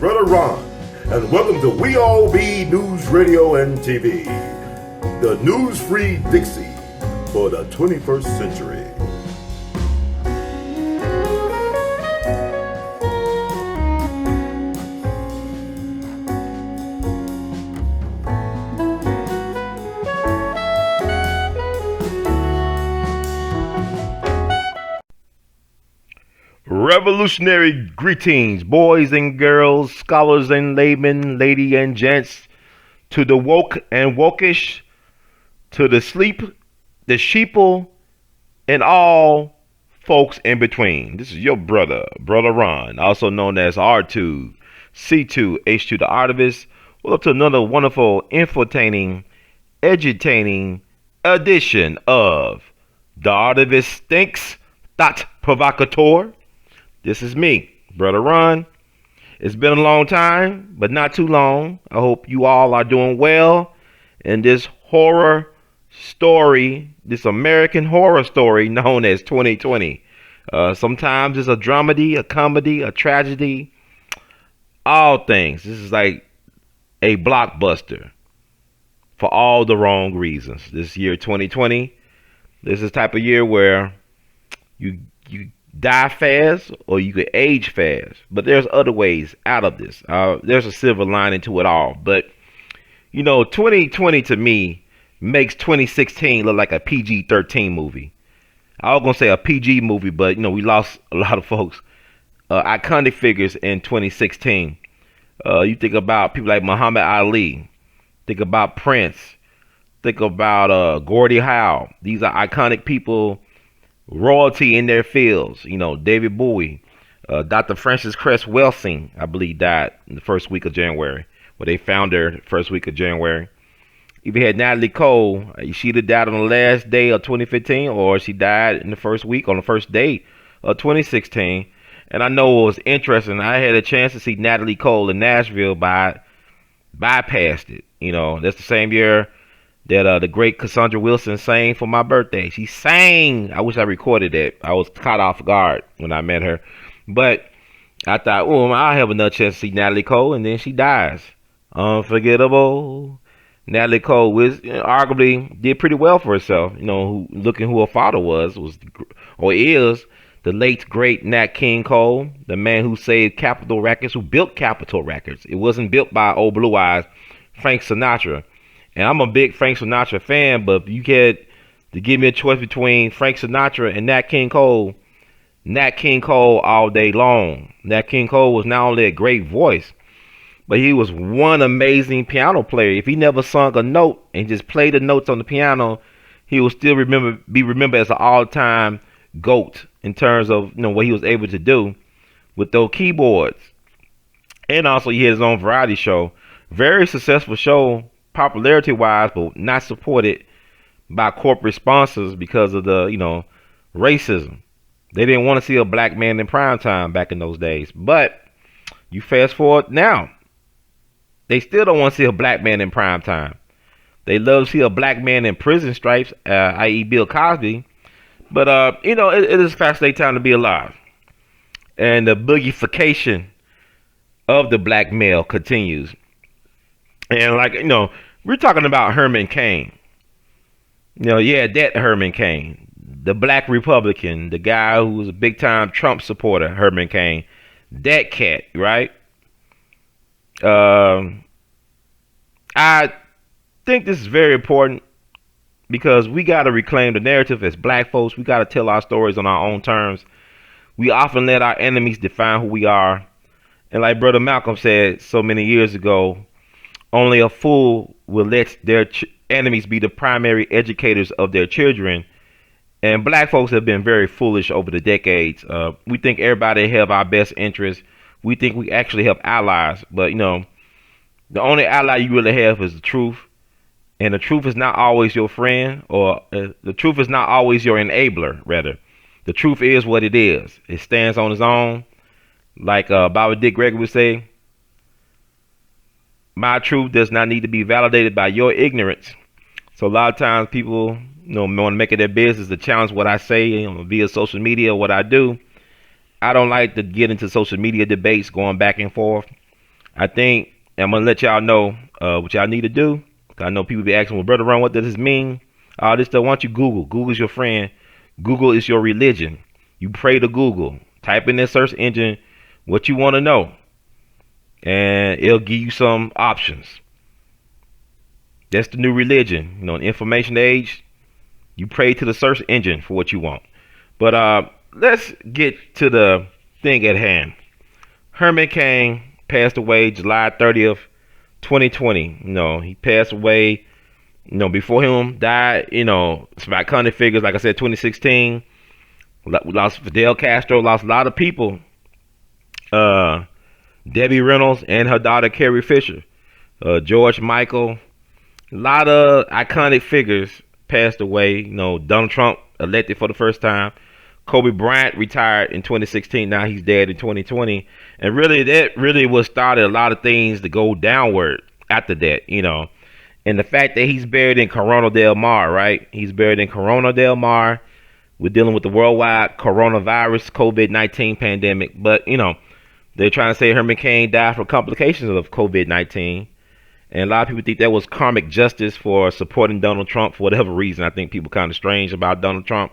Brother Ron, and welcome to We All Be News Radio and TV, the news-free Dixie for the 21st century. Revolutionary greetings, boys and girls, scholars and laymen, lady and gents, to the woke and wokish, to the sleep, the sheeple, and all folks in between. This is your brother Ron, also known as R2, C2, H2 the Artivist. Welcome to another wonderful, infotaining, edutaining edition of The Artivist Thinks, Thought Provocateur. This is me, Brother Ron. It's been a long time, but not too long. I hope you all are doing well in this horror story, this American horror story known as 2020. Sometimes it's a dramedy, a comedy, a tragedy, all things. This is like a blockbuster for all the wrong reasons. This year 2020, this is the type of year where you die fast or you could age fast, but there's other ways out of this. There's a silver lining to it all. But 2020 to me makes 2016 look like a PG-13 movie. I was gonna say a PG movie, but we lost a lot of folks, iconic figures in 2016. You think about people like Muhammad Ali, think about Prince, think about Gordie Howe. These are iconic people, royalty in their fields. David Bowie, Dr. Frances Cress Welsing, I believe, died in the first week of January. Well, they found her the first week of January. If you had Natalie Cole, she either died on the last day of 2015 or she died in the first week on the first day of 2016. And I know it was interesting. I had a chance to see Natalie Cole in Nashville, bypassed it. That's the same year that the great Cassandra Wilson sang for my birthday. She sang. I wish I recorded it. I was caught off guard when I met her. But I thought, I'll have another chance to see Natalie Cole, and then she dies. Unforgettable. Natalie Cole arguably did pretty well for herself. Looking who her father was or is the late great Nat King Cole, the man who saved Capitol Records, who built Capitol Records. It wasn't built by old blue eyes Frank Sinatra. And I'm a big Frank Sinatra fan, but if you had to give me a choice between Frank Sinatra and Nat King Cole all day long. Nat King Cole was not only a great voice, but he was one amazing piano player. If he never sung a note and just played the notes on the piano, he will still be remembered as an all-time GOAT in terms of what he was able to do with those keyboards. And also he had his own variety show, very successful show, popularity wise, but not supported by corporate sponsors because of the racism. They didn't want to see a black man in prime time back in those days. But you fast forward now, they still don't want to see a black man in prime time. They love to see a black man in prison stripes, i.e. Bill Cosby. But it is a fascinating time to be alive, and the boogification of the black male continues. And we're talking about Herman Cain. That Herman Cain, the black Republican, the guy who was a big time Trump supporter, Herman Cain, that cat, right? I think this is very important because we got to reclaim the narrative as black folks. We got to tell our stories on our own terms. We often let our enemies define who we are. And like Brother Malcolm said so many years ago, only a fool will let their enemies be the primary educators of their children. And black folks have been very foolish over the decades. We think everybody have our best interests. We think we actually have allies. But, the only ally you really have is the truth. And the truth is not always your friend, or the truth is not always your enabler, rather. The truth is what it is. It stands on its own. Like Bobby Dick Gregory would say, my truth does not need to be validated by your ignorance. So a lot of times people, want to make it their business to challenge what I say via social media, what I do. I don't like to get into social media debates going back and forth. I think I'm gonna let y'all know what y'all need to do. I know people be asking, well, Brother Ron, what does this mean? All this stuff. Why don't you Google? Google's your friend. Google is your religion. You pray to Google. Type in that search engine what you want to know, and it'll give you some options. That's the new religion. In the information age, you pray to the search engine for what you want. But let's get to the thing at hand. Herman Cain passed away July 30th, 2020. He passed away. Before him died, some iconic figures. Like I said, 2016, we lost Fidel Castro, lost a lot of people. Debbie Reynolds and her daughter Carrie Fisher, George Michael, a lot of iconic figures passed away. Donald Trump elected for the first time. Kobe Bryant retired in 2016. Now he's dead in 2020. And really, that really was started a lot of things to go downward after that, And the fact that he's buried in Corona del Mar, right? He's buried in Corona del Mar. We're dealing with the worldwide coronavirus, COVID-19 pandemic. But, they're trying to say Herman Cain died from complications of COVID-19. And a lot of people think that was karmic justice for supporting Donald Trump for whatever reason. I think people kind of strange about Donald Trump,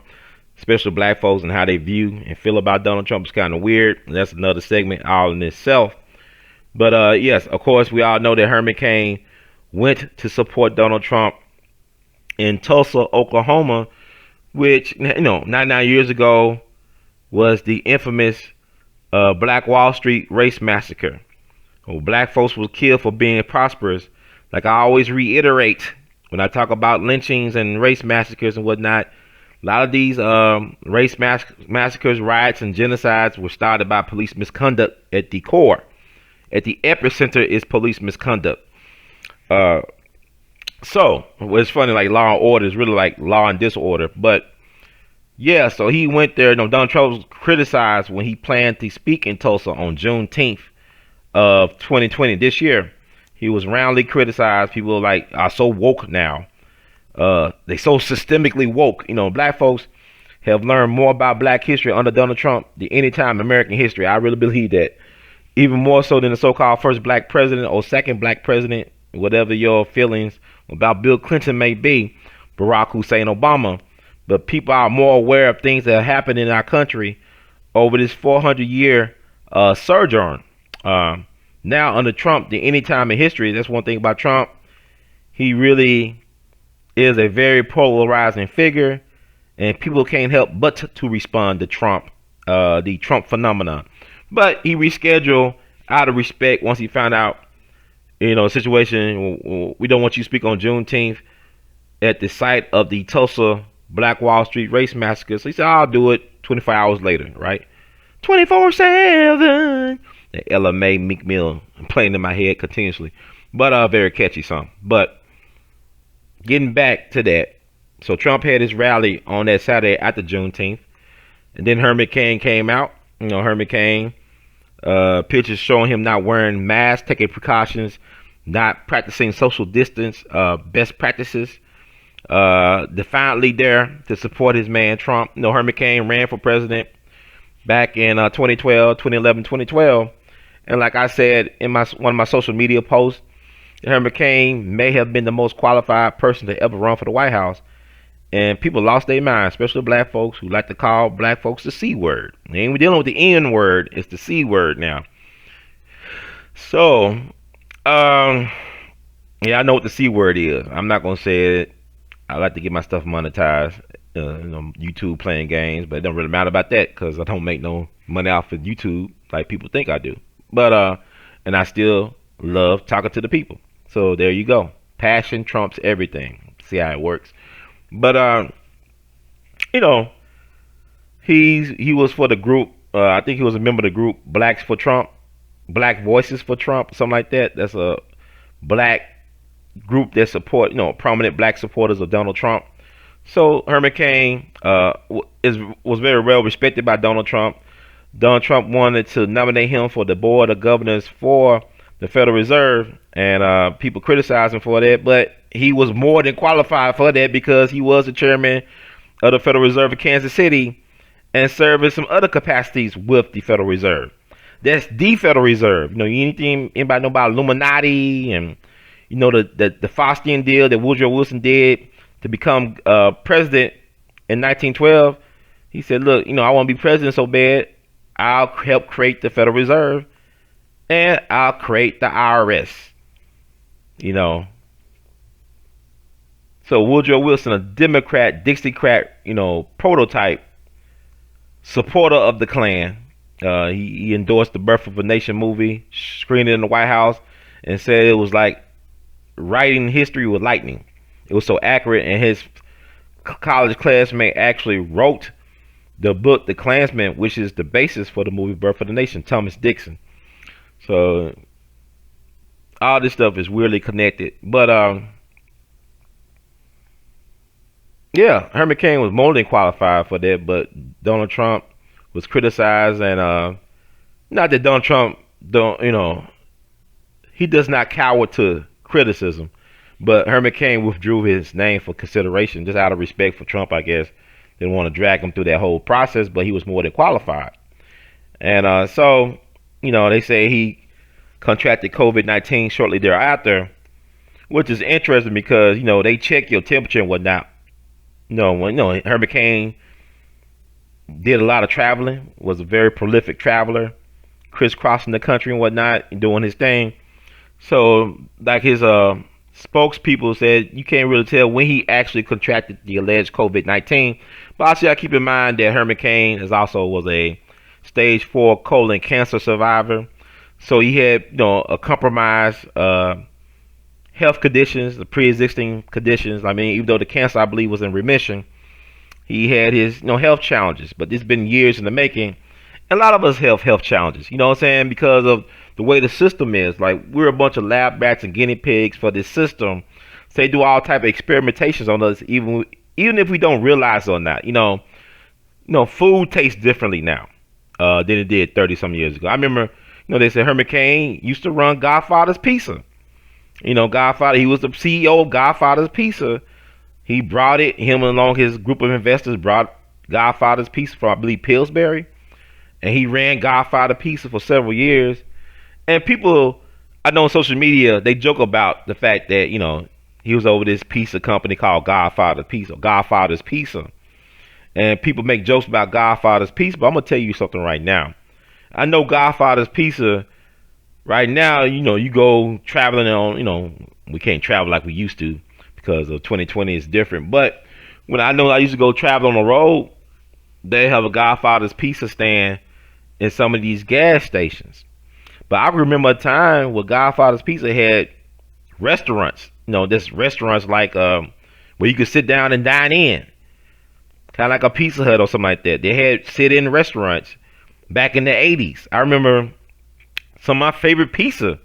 especially black folks, and how they view and feel about Donald Trump is kind of weird. And that's another segment all in itself. But yes, of course, we all know that Herman Cain went to support Donald Trump in Tulsa, Oklahoma, which, 99 years ago was the infamous Black Wall Street race massacre. Black folks were killed for being prosperous. Like I always reiterate when I talk about lynchings and race massacres and whatnot, a lot of these race massacres, riots, and genocides were started by police misconduct at the core. At the epicenter is police misconduct. So it's funny, like law and order is really like law and disorder. But yeah, so he went there. Donald Trump was criticized when he planned to speak in Tulsa on Juneteenth of 2020 this year. He was roundly criticized. People are so woke now. They so systemically woke. Black folks have learned more about black history under Donald Trump than any time in American history. I really believe that. Even more so than the so-called first black president or second black president, whatever your feelings about Bill Clinton may be, Barack Hussein Obama. But people are more aware of things that have happened in our country over this 400-year sojourn. Now under Trump, than any time in history. That's one thing about Trump. He really is a very polarizing figure, and people can't help but to respond to Trump, the Trump phenomenon. But he rescheduled out of respect once he found out, a situation. We don't want you to speak on Juneteenth at the site of the Tulsa Black Wall Street race massacre. So he said, I'll do it 24 hours later, right? 24/7. The LMA Meek Mill playing in my head continuously. But a very catchy song. But getting back to that. So Trump had his rally on that Saturday after Juneteenth. And then Herman Cain came out. Herman Cain, pictures showing him not wearing masks, taking precautions, not practicing social distance, best practices. Defiantly there to support his man Trump. Herman Cain ran for president back in 2011, 2012. And like I said in one of my social media posts, Herman Cain may have been the most qualified person to ever run for the White House. And people lost their minds, especially black folks who like to call black folks the C word. They ain't dealing with the N word, it's the C word now. So, yeah, I know what the C word is. I'm not going to say it. I like to get my stuff monetized. YouTube playing games, but it don't really matter about that because I don't make no money off of YouTube like people think I do. But and I still love talking to the people. So there you go. Passion trumps everything. See how it works. But he was for the group. I think he was a member of the group Blacks for Trump, Black Voices for Trump, something like that. That's a black group that support prominent black supporters of Donald Trump. So Herman Cain was very well respected by Donald Trump. Donald Trump wanted to nominate him for the board of governors for the Federal Reserve, and people criticized him for that, but he was more than qualified for that because he was the chairman of the Federal Reserve of Kansas City and served in some other capacities with the Federal Reserve. That's the Federal Reserve. You know, anybody know about Illuminati and the Faustian deal that Woodrow Wilson did to become president in 1912? He said, look, I want to be president so bad, I'll help create the Federal Reserve and I'll create the IRS. So Woodrow Wilson, a Democrat, Dixiecrat, prototype supporter of the Klan. He endorsed the Birth of a Nation movie, screened it in the White House, and said it was like writing history with lightning. It was so accurate, and his college classmate actually wrote the book The Klansman, which is the basis for the movie Birth of the Nation, Thomas Dixon. So all this stuff is weirdly connected. But yeah, Herman Cain was more than qualified for that, but Donald Trump was criticized, and not that Donald Trump he does not cower to criticism, but Herman Cain withdrew his name for consideration just out of respect for Trump, I guess. Didn't want to drag him through that whole process, but he was more than qualified. And so, they say he contracted COVID-19 shortly thereafter, which is interesting because, they check your temperature and whatnot. Herman Cain did a lot of traveling, was a very prolific traveler, crisscrossing the country and whatnot, and doing his thing. So, like his spokespeople said, you can't really tell when he actually contracted the alleged COVID-19. But also, I keep in mind that Herman Cain was a stage 4 colon cancer survivor. So he had, a compromised health conditions, the pre-existing conditions. I mean, even though the cancer, I believe, was in remission, he had his, health challenges. But it's been years in the making. And a lot of us have health challenges, you know what I'm saying? Because of the way the system is. Like, we're a bunch of lab rats and guinea pigs for this system. So they do all type of experimentations on us, even if we don't realize it or not. Food tastes differently now than it did 30-some years ago. I remember, they said Herman Cain used to run Godfather's Pizza. Godfather, he was the CEO of Godfather's Pizza. He brought it, him along his group of investors brought Godfather's Pizza from, I believe, Pillsbury. And he ran Godfather Pizza for several years. And people, I know on social media, they joke about the fact that, he was over this pizza company called Godfather's Pizza. And people make jokes about Godfather's Pizza, but I'm going to tell you something right now. I know Godfather's Pizza, right now, you go traveling on, we can't travel like we used to because of 2020 is different. But when I used to go travel on the road, they have a Godfather's Pizza stand in some of these gas stations. But I remember a time where Godfather's Pizza had restaurants, this restaurants like where you could sit down and dine in, kind of like a Pizza Hut or something like that. They had sit-in restaurants back in the 80s. I remember some of my favorite pizza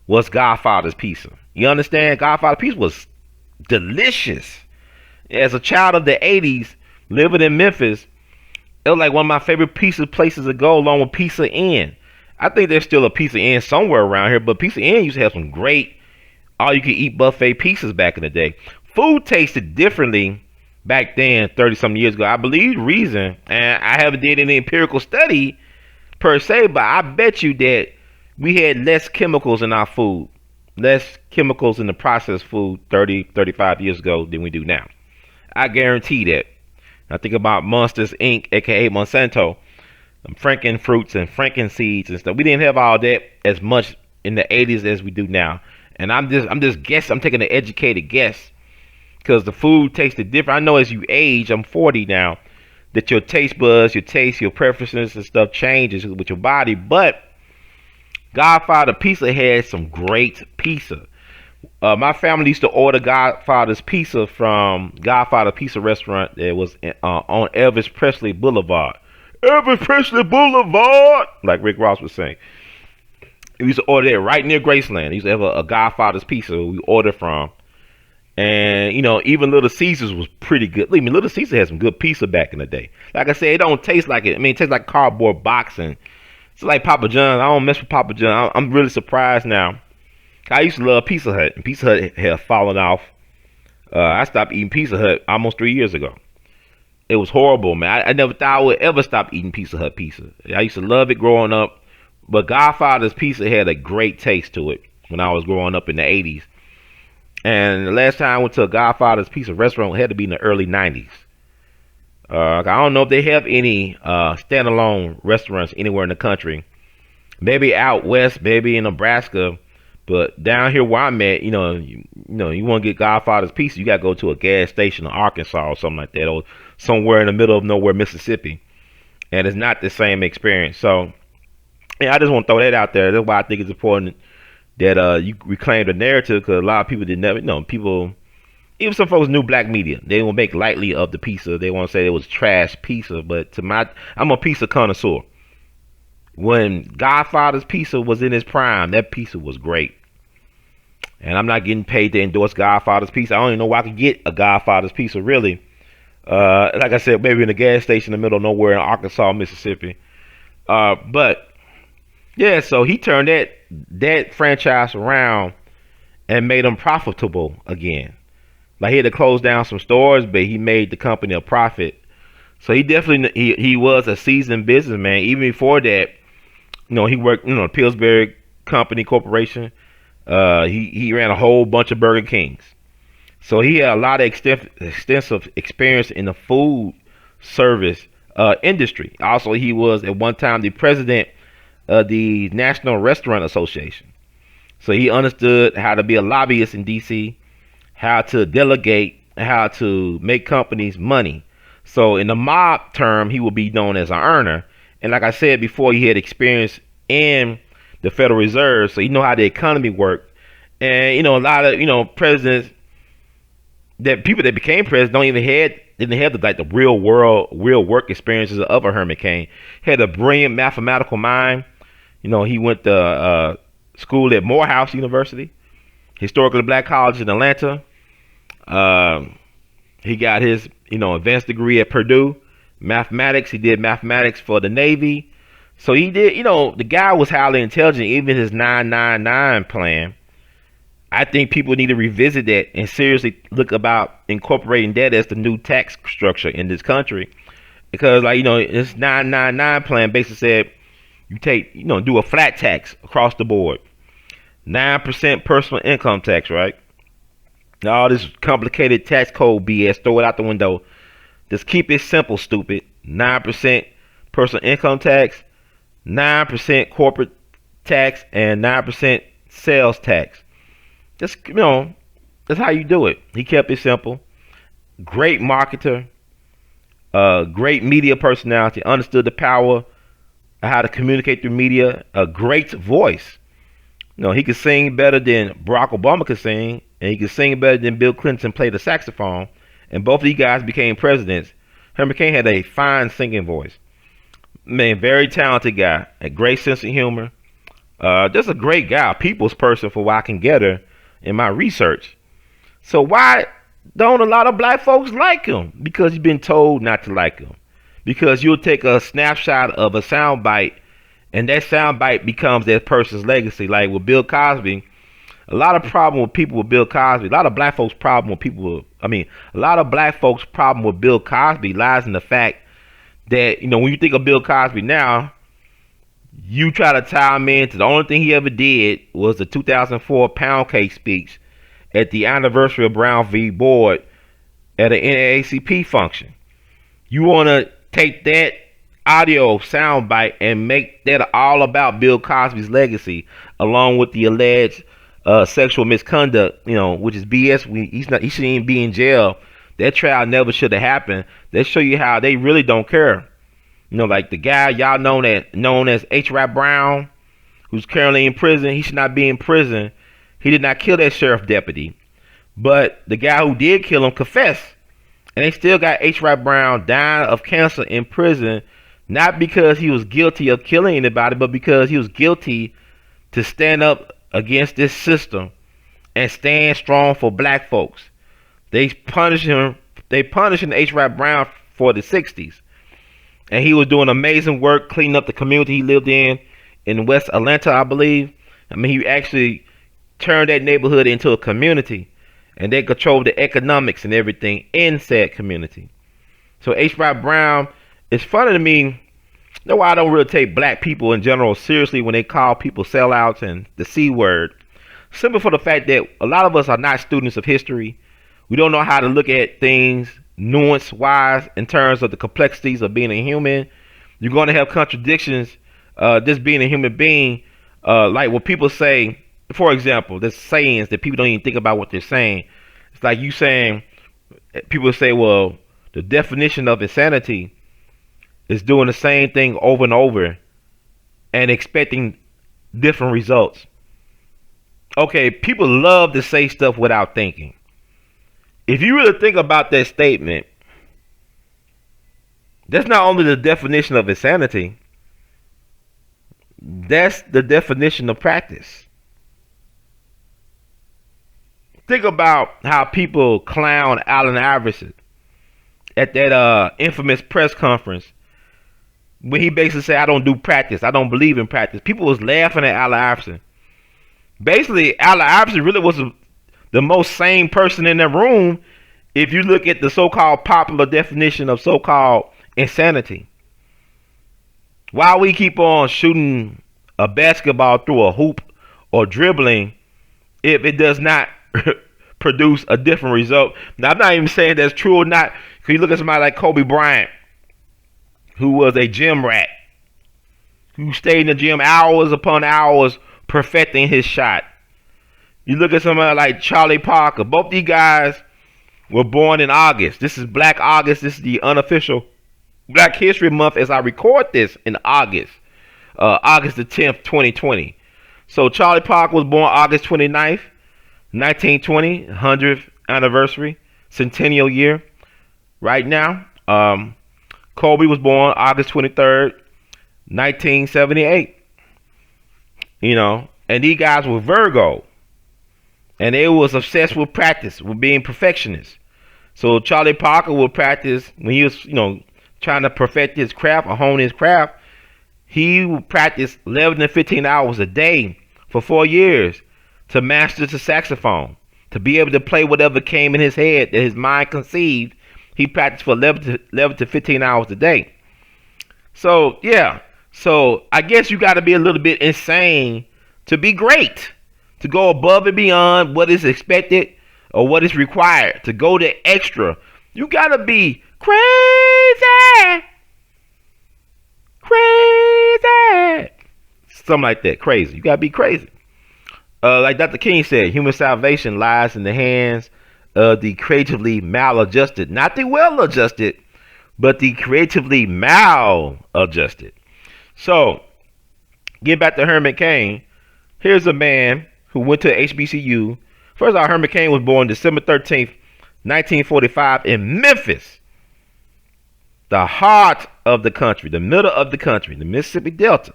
was Godfather's Pizza. You understand? Godfather's Pizza was delicious. As a child of the 80s, living in Memphis, it was like one of my favorite pizza places to go, along with Pizza Inn. I think there's still a Pizza Inn somewhere around here, but Pizza Inn used to have some great all-you-can-eat buffet pizzas back in the day. Food tasted differently back then, 30-some years ago. I believe the reason, and I haven't did any empirical study per se, but I bet you that we had less chemicals in our food, less chemicals in the processed food 30, 35 years ago than we do now. I guarantee that. I think about Monsters Inc., aka Monsanto, Franken fruits and Franken seeds and stuff. We didn't have all that as much in the 80s as we do now. And I'm just guessing. I'm taking an educated guess because the food tasted different. I know as you age, I'm 40 now, that your taste buds, your taste, your preferences and stuff changes with your body. But Godfather Pizza had some great pizza. My family used to order Godfather's Pizza from Godfather Pizza restaurant that was on Elvis Presley Boulevard. Elvis Presley Boulevard, like Rick Ross was saying. We used to order that right near Graceland. We used to have a Godfather's Pizza we ordered from. And, even Little Caesars was pretty good. I mean, Little Caesars had some good pizza back in the day. Like I said, it don't taste like it. I mean, it tastes like cardboard boxing. It's like Papa John's. I don't mess with Papa John's. I'm really surprised now. I used to love Pizza Hut, and Pizza Hut had fallen off. I stopped eating Pizza Hut almost 3 years ago. It was horrible, man. I never thought I would ever stop eating Pizza Hut pizza. I used to love it growing up. But Godfather's Pizza had a great taste to it when I was growing up in the 80s. And the last time I went to a Godfather's Pizza restaurant had to be in the early 90s. I don't know if they have any standalone restaurants anywhere in the country. Maybe out west, maybe in Nebraska. But down here where I'm at, you want to get Godfather's Pizza, you got to go to a gas station in Arkansas or something like that, or somewhere in the middle of nowhere, Mississippi. And it's not the same experience. So, yeah, I just want to throw that out there. That's why I think it's important that you reclaim the narrative, because a lot of people didn't never, people, even some folks knew black media. They will make lightly of the pizza. They want to say it was trash pizza, but I'm a pizza connoisseur. When Godfather's Pizza was in its prime, that pizza was great. And I'm not getting paid to endorse Godfather's Pizza. I don't even know where I could get a Godfather's Pizza, really. Like I said, maybe in a gas station in the middle of nowhere in Arkansas, Mississippi. But yeah, so he turned that franchise around and made them profitable again. Like, he had to close down some stores, but he made the company a profit. So he definitely he was a seasoned businessman. Even before that, he worked Pillsbury Company Corporation. He ran a whole bunch of Burger Kings. So he had a lot of extensive experience in the food service industry. Also, he was at one time the president of the National Restaurant Association. So he understood how to be a lobbyist in D.C., how to delegate, how to make companies money. So in the mob term, he would be known as an earner. And like I said before, he had experience in the Federal Reserve, so he know how the economy worked. And a lot of presidents, that people that became presidents didn't have the real work experiences of a Herman Cain. He had a brilliant mathematical mind. He went to school at Morehouse University, historically black college in Atlanta. He got his advanced degree at Purdue, mathematics. He did mathematics for the Navy. So he did, the guy was highly intelligent. Even his 999 plan, I think people need to revisit that and seriously look about incorporating that as the new tax structure in this country. Because, this 999 plan basically said you take, do a flat tax across the board. 9% personal income tax, right? All this complicated tax code BS, throw it out the window. Just keep it simple, stupid. 9% personal income tax, 9% corporate tax, and 9% sales tax. Just, that's how you do it. He kept it simple. Great marketer, great media personality, understood the power of how to communicate through media, a great voice. He could sing better than Barack Obama could sing, and he could sing better than Bill Clinton played the saxophone. And both of these guys became presidents. Herman Cain had a fine singing voice. Man, very talented guy, a great sense of humor. Just a great guy, a people's person for what I can gather in my research. So why don't a lot of black folks like him? Because you've been told not to like him. Because you'll take a snapshot of a soundbite, and that soundbite becomes that person's legacy. Like with Bill Cosby, a lot of problem with people with Bill Cosby, a lot of black folks' problem with a lot of black folks' problem with Bill Cosby lies in the fact that, when you think of Bill Cosby now, you try to tie him into the only thing he ever did was the 2004 pound cake speech at the anniversary of Brown v. Board at an NAACP function. You want to take that audio soundbite and make that all about Bill Cosby's legacy, along with the alleged sexual misconduct, which is BS. He shouldn't even be in jail. That trial never should have happened. They show you how they really don't care. Like the guy y'all known as H. Rap Brown, who's currently in prison. He should not be in prison. He did not kill that sheriff deputy, but the guy who did kill him confessed, and they still got H. Rap Brown dying of cancer in prison, not because he was guilty of killing anybody, but because he was guilty to stand up against this system and stand strong for black folks. They punishing H. Rap Brown for the 60s. And he was doing amazing work cleaning up the community he lived in West Atlanta, I believe. He actually turned that neighborhood into a community, and they controlled the economics and everything in said community. So H. Rap Brown, it's funny to me, That's why I don't really take black people in general seriously when they call people sellouts and the C word. Simply for the fact that a lot of us are not students of history. We don't know how to look at things nuance wise in terms of the complexities of being a human. You're going to have contradictions just being a human being. Like what people say, for example, there's sayings that people don't even think about what they're saying. It's like you saying, people say, well, the definition of insanity is doing the same thing over and over and expecting different results. Okay, people love to say stuff without thinking. If you really think about that statement, that's not only the definition of insanity, that's the definition of practice. Think about how people clown Allen Iverson at that infamous press conference when he basically said, I don't do practice, I don't believe in practice. People was laughing at Allen Iverson. Basically, Allen Iverson really was the most sane person in that room if you look at the so-called popular definition of so-called insanity. Why we keep on shooting a basketball through a hoop or dribbling if it does not produce a different result? Now, I'm not even saying that's true or not. Because you look at somebody like Kobe Bryant, who was a gym rat, who stayed in the gym hours upon hours perfecting his shot. You look at somebody like Charlie Parker. Both these guys were born in August. This is Black August. This is the unofficial Black History Month as I record this in August. August the 10th, 2020. So Charlie Parker was born August 29th, 1920, 100th anniversary, centennial year. Right now, Kobe was born August 23rd, 1978. You know, and these guys were Virgo. And they was obsessed with practice, with being perfectionists. So Charlie Parker would practice when he was, trying to perfect his craft or hone his craft. He would practice 11 to 15 hours a day for 4 years to master the saxophone, to be able to play whatever came in his head that his mind conceived. He practiced for 11 to 15 hours a day. So, yeah. So, I guess you got to be a little bit insane to be great, to go above and beyond what is expected or what is required, to go the extra. You got to be crazy. Crazy. Something like that. Crazy. You got to be crazy. Like Dr. King said, human salvation lies in the hands of the creatively maladjusted. Not the well-adjusted, but the creatively maladjusted. So, get back to Herman Cain. Here's a man who went to HBCU. First of all, Herman Cain was born December 13th, 1945 in Memphis, the heart of the country, the middle of the country, the Mississippi Delta,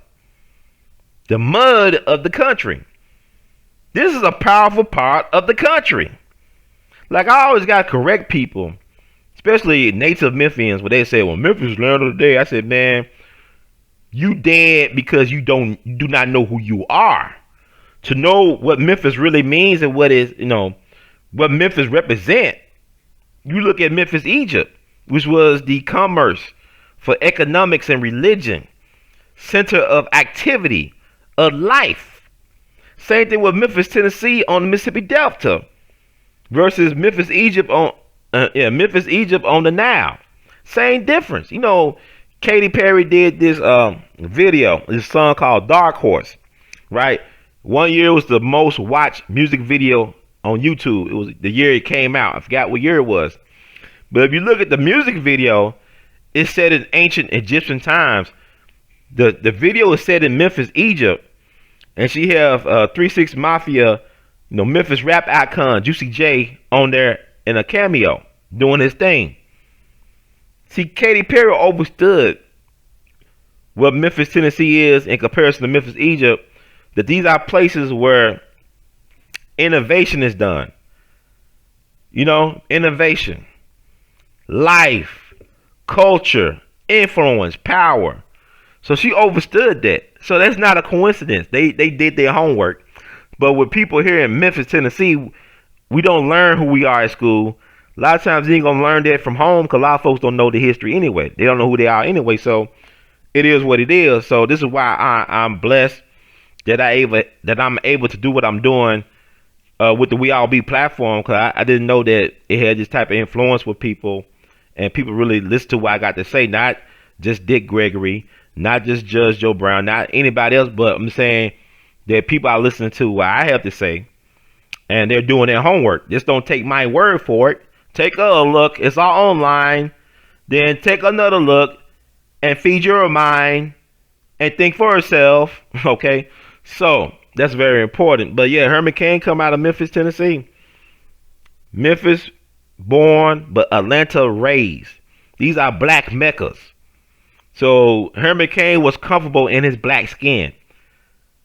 the mud of the country. This is a powerful part of the country. Like, I always got to correct people, especially native Memphians, when they say, well, Memphis is land of the day. I said, man, you dead because you do not know who you are. To know what Memphis really means and what Memphis represent, you look at Memphis, Egypt, which was the commerce for economics and religion, center of activity, of life. Same thing with Memphis, Tennessee on the Mississippi Delta versus Memphis, Egypt on the Nile. Same difference. Katy Perry did this video, this song called Dark Horse, right? One year was the most watched music video on YouTube. It was the year it came out. I forgot what year it was. But if you look at the music video, it's set in ancient Egyptian times. The video is set in Memphis, Egypt. And she have 3 6 Mafia, Memphis rap icon, Juicy J, on there in a cameo, doing his thing. See, Katy Perry understood what Memphis, Tennessee is in comparison to Memphis, Egypt, that these are places where innovation is done. Innovation, life, culture, influence, power. So she understood that. So that's not a coincidence. They did their homework. But with people here in Memphis, Tennessee, we don't learn who we are at school. A lot of times you ain't going to learn that from home because a lot of folks don't know the history anyway. They don't know who they are anyway. So it is what it is. So this is why I'm blessed that I'm able to do what I'm doing with the We All Be platform, because I didn't know that it had this type of influence with people, and people really listen to what I got to say, not just Dick Gregory, not just Judge Joe Brown, not anybody else, but I'm saying that people are listening to what I have to say, and they're doing their homework. Just don't take my word for it. Take a look. It's all online. Then take another look and feed your mind and think for yourself. Okay? So, that's very important. But yeah, Herman Cain come out of Memphis, Tennessee. Memphis born, but Atlanta raised. These are black meccas. So Herman Cain was comfortable in his black skin.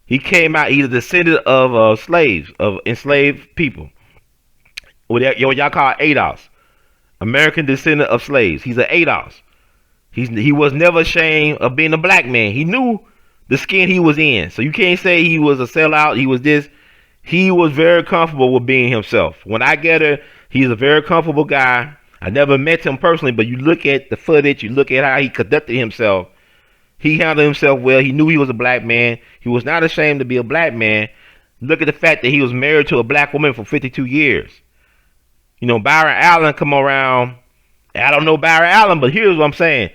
He came out, he's a descendant of slaves, of enslaved people. What y'all call ADOS. American descendant of slaves. He's an ADOS. He was never ashamed of being a black man. He knew the skin he was in. So you can't say he was a sellout. He was this. He was very comfortable with being himself. When I get her, he's a very comfortable guy. I never met him personally, but you look at the footage, you look at how he conducted himself. He handled himself well. He knew he was a black man. He was not ashamed to be a black man. Look at the fact that he was married to a black woman for 52 years. You know, Byron Allen come around. I don't know Byron Allen, but here's what I'm saying.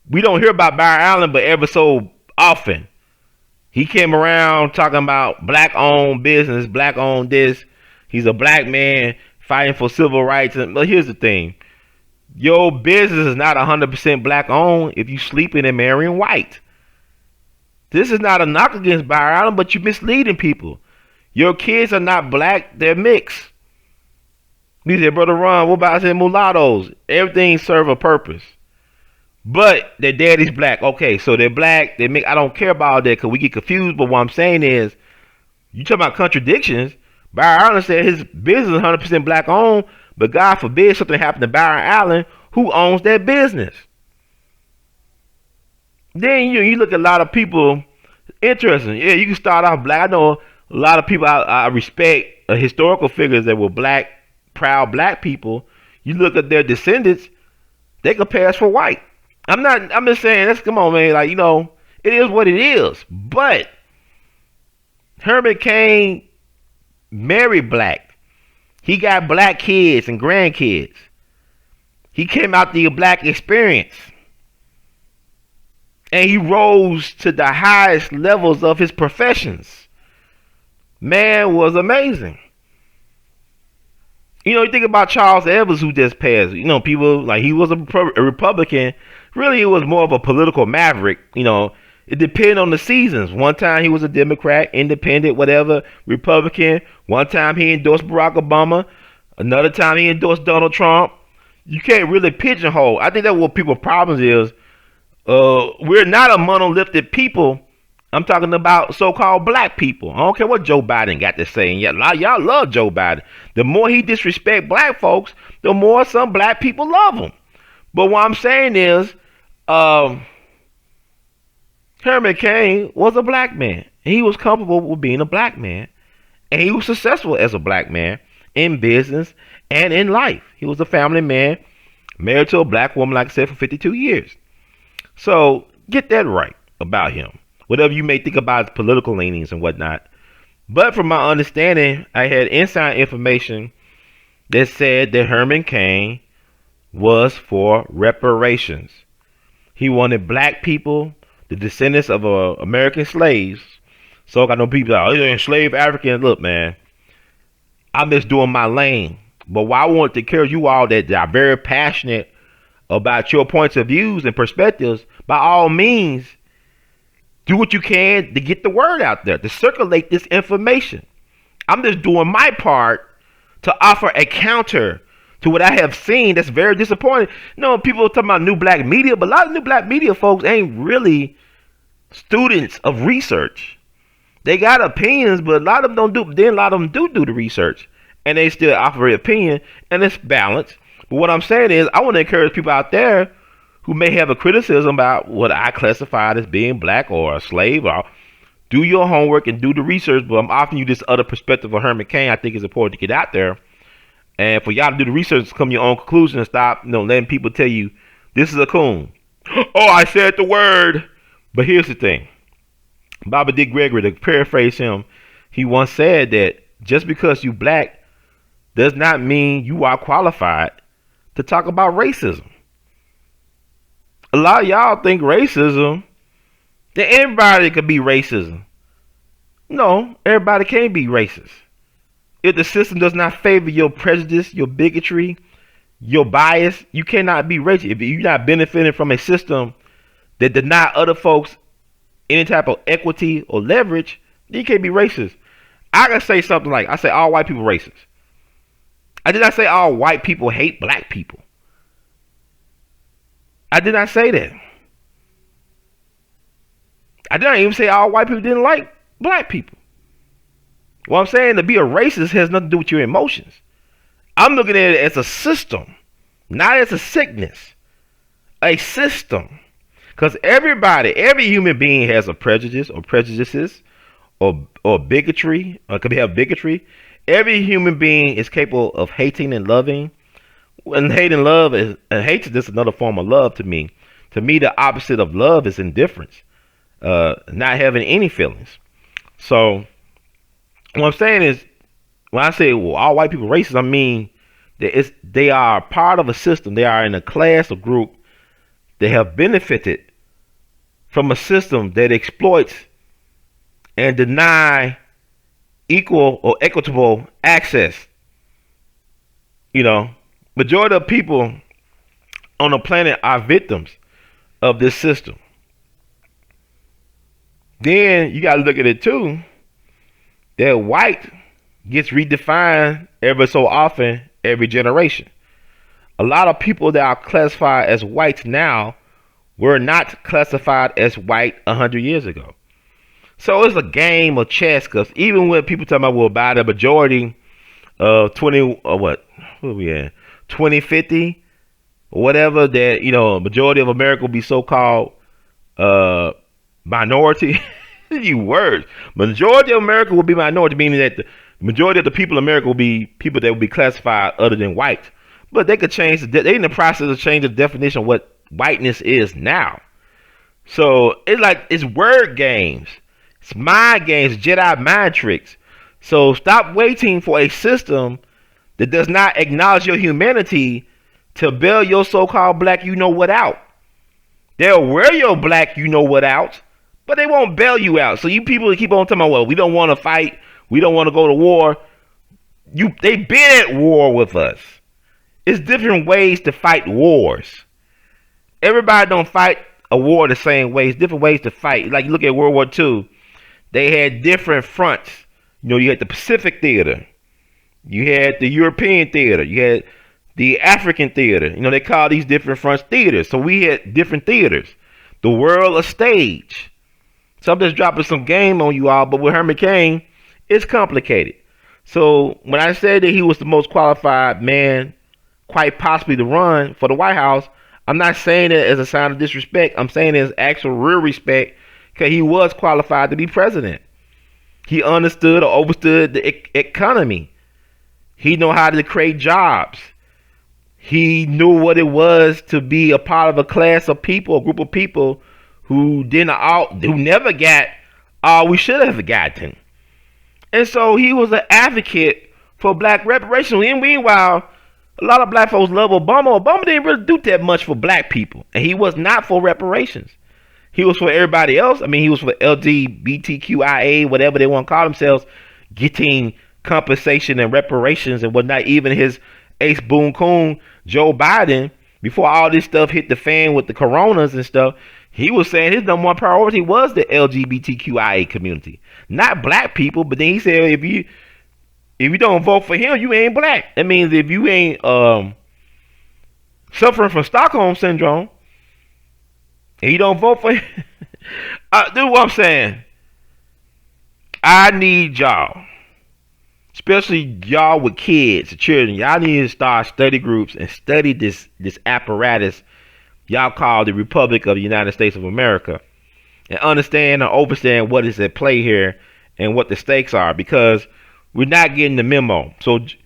We don't hear about Byron Allen, but ever so often. He came around talking about black-owned business, black-owned this. He's a black man fighting for civil rights. But here's the thing. Your business is not 100% black-owned if you sleeping and marrying white. This is not a knock against Byron Allen, but you're misleading people. Your kids are not black, they're mixed. You said, Brother Ron, what about I said mulattoes? Everything serve a purpose. But their daddy's black. Okay, so they're black. I don't care about all that because we get confused. But what I'm saying is, you talking about contradictions. Byron Allen said his business is 100% black owned, but God forbid something happened to Byron Allen, who owns that business. Then you look at a lot of people. Interesting. Yeah, you can start off black. I know a lot of people I respect historical figures that were black, proud black people. You look at their descendants, they could pass for white. I'm just saying, let's come on, man. Like, you know, it is what it is. But Herman Cain married black. He got black kids and grandkids. He came out the black experience. And he rose to the highest levels of his professions. Man was amazing. You know, you think about Charles Evans, who just passed. You know, people like he was a Republican. Really, he was more of a political maverick. You know, it depended on the seasons. One time he was a Democrat, independent, whatever, Republican. One time he endorsed Barack Obama. Another time he endorsed Donald Trump. You can't really pigeonhole. I think that's what people's problems is. We're not a monolithic people. I'm talking about so-called black people. I don't care what Joe Biden got to say. And y'all love Joe Biden. The more he disrespect black folks, the more some black people love him. But what I'm saying is, Herman Cain was a black man. He was comfortable with being a black man. And he was successful as a black man in business and in life. He was a family man, married to a black woman, like I said, for 52 years. So get that right about him. Whatever you may think about his political leanings and whatnot. But from my understanding, I had inside information that said that Herman Cain was for reparations. He wanted black people, the descendants of American slaves. So I know people are enslaved Africans. Look, man, I'm just doing my lane. But what I want to encourage you all that are very passionate about your points of views and perspectives, by all means, do what you can to get the word out there, to circulate this information. I'm just doing my part to offer a counter to what I have seen that's very disappointing. You know, people are talking about new black media, but a lot of new black media folks ain't really students of research. They got opinions, but a lot of them don't do. Then a lot of them do the research, and they still offer an opinion, and it's balanced. But what I'm saying is, I want to encourage people out there who may have a criticism about what I classified as being black or a slave, or do your homework and do the research. But I'm offering you this other perspective of Herman Cain. I think it's important to get out there, and for y'all to do the research, come to your own conclusion, and stop, letting people tell you this is a coon. Oh, I said the word. But here's the thing. Bobby D. Gregory, to paraphrase him, he once said that just because you black does not mean you are qualified to talk about racism. A lot of y'all think racism, that everybody could be racism. No, everybody can't be racist. If the system does not favor your prejudice, your bigotry, your bias, you cannot be racist. If you're not benefiting from a system that deny other folks any type of equity or leverage, then you can't be racist. I can say something like, I say all white people racist. I did not say all white people hate black people. I did not say that. I did not even say all white people didn't like black people. What I'm saying, to be a racist has nothing to do with your emotions. I'm looking at it as a system, not as a sickness. A system. Because everybody, every human being has a prejudice or prejudices or bigotry, or could have bigotry. Every human being is capable of hating and loving. And hate and love is, and hate is just another form of love to me. To me, the opposite of love is indifference. Not having any feelings. So what I'm saying is, when I say, well, all white people racist, I mean that they are part of a system. They are in a class or group that have benefited from a system that exploits and deny equal or equitable access. You know, majority of people on the planet are victims of this system. Then you got to look at it too, that white gets redefined every so often, every generation. A lot of people that are classified as whites now were not classified as white 100 years ago. So it's a game of chess, because even when people talk about, well, by the majority of 2050 or whatever, that, you know, majority of America will be so-called minority. You words. Majority of America will be minority, meaning that the majority of the people in America will be people that will be classified other than white. But they could change, they're in the process of changing the definition of what whiteness is now. So it's like, it's word games. It's mind games, Jedi mind tricks. So stop waiting for a system that does not acknowledge your humanity to bail your so-called black you know what out. They'll wear your black you know what out, but they won't bail you out. So you people keep on talking about, well, we don't want to fight, we don't want to go to war. They've been at war with us. It's different ways to fight wars. Everybody don't fight a war the same way. It's different ways to fight. Like you look at World War II, they had different fronts. You know, you had the Pacific theater, you had the European theater, you had the African theater. You know, they call these different fronts theaters. So we had different theaters. The world a stage. So I'm just dropping some game on you all, but with Herman Cain, it's complicated. So when I said that he was the most qualified man, quite possibly to run for the White House, I'm not saying it as a sign of disrespect. I'm saying it as actual real respect, because he was qualified to be president. He understood or overstood the economy. He knew how to create jobs. He knew what it was to be a part of a class of people, a group of people who never got all we should have gotten. And so he was an advocate for black reparations. And meanwhile, a lot of black folks love Obama. Obama didn't really do that much for black people. And he was not for reparations. He was for everybody else. I mean, he was for LGBTQIA, whatever they want to call themselves, getting compensation and reparations and whatnot. Even his ace boon coon, Joe Biden, before all this stuff hit the fan with the coronas and stuff, he was saying his number one priority was the LGBTQIA community, not black people. But then he said, if you don't vote for him, you ain't black. That means if you ain't suffering from Stockholm syndrome and you don't vote for him, do what I'm saying. I need y'all, especially y'all with kids, children. Y'all need to start study groups and study this apparatus y'all call the Republic of the United States of America, and understand and understand what is at play here and what the stakes are, because we're not getting the memo. So, you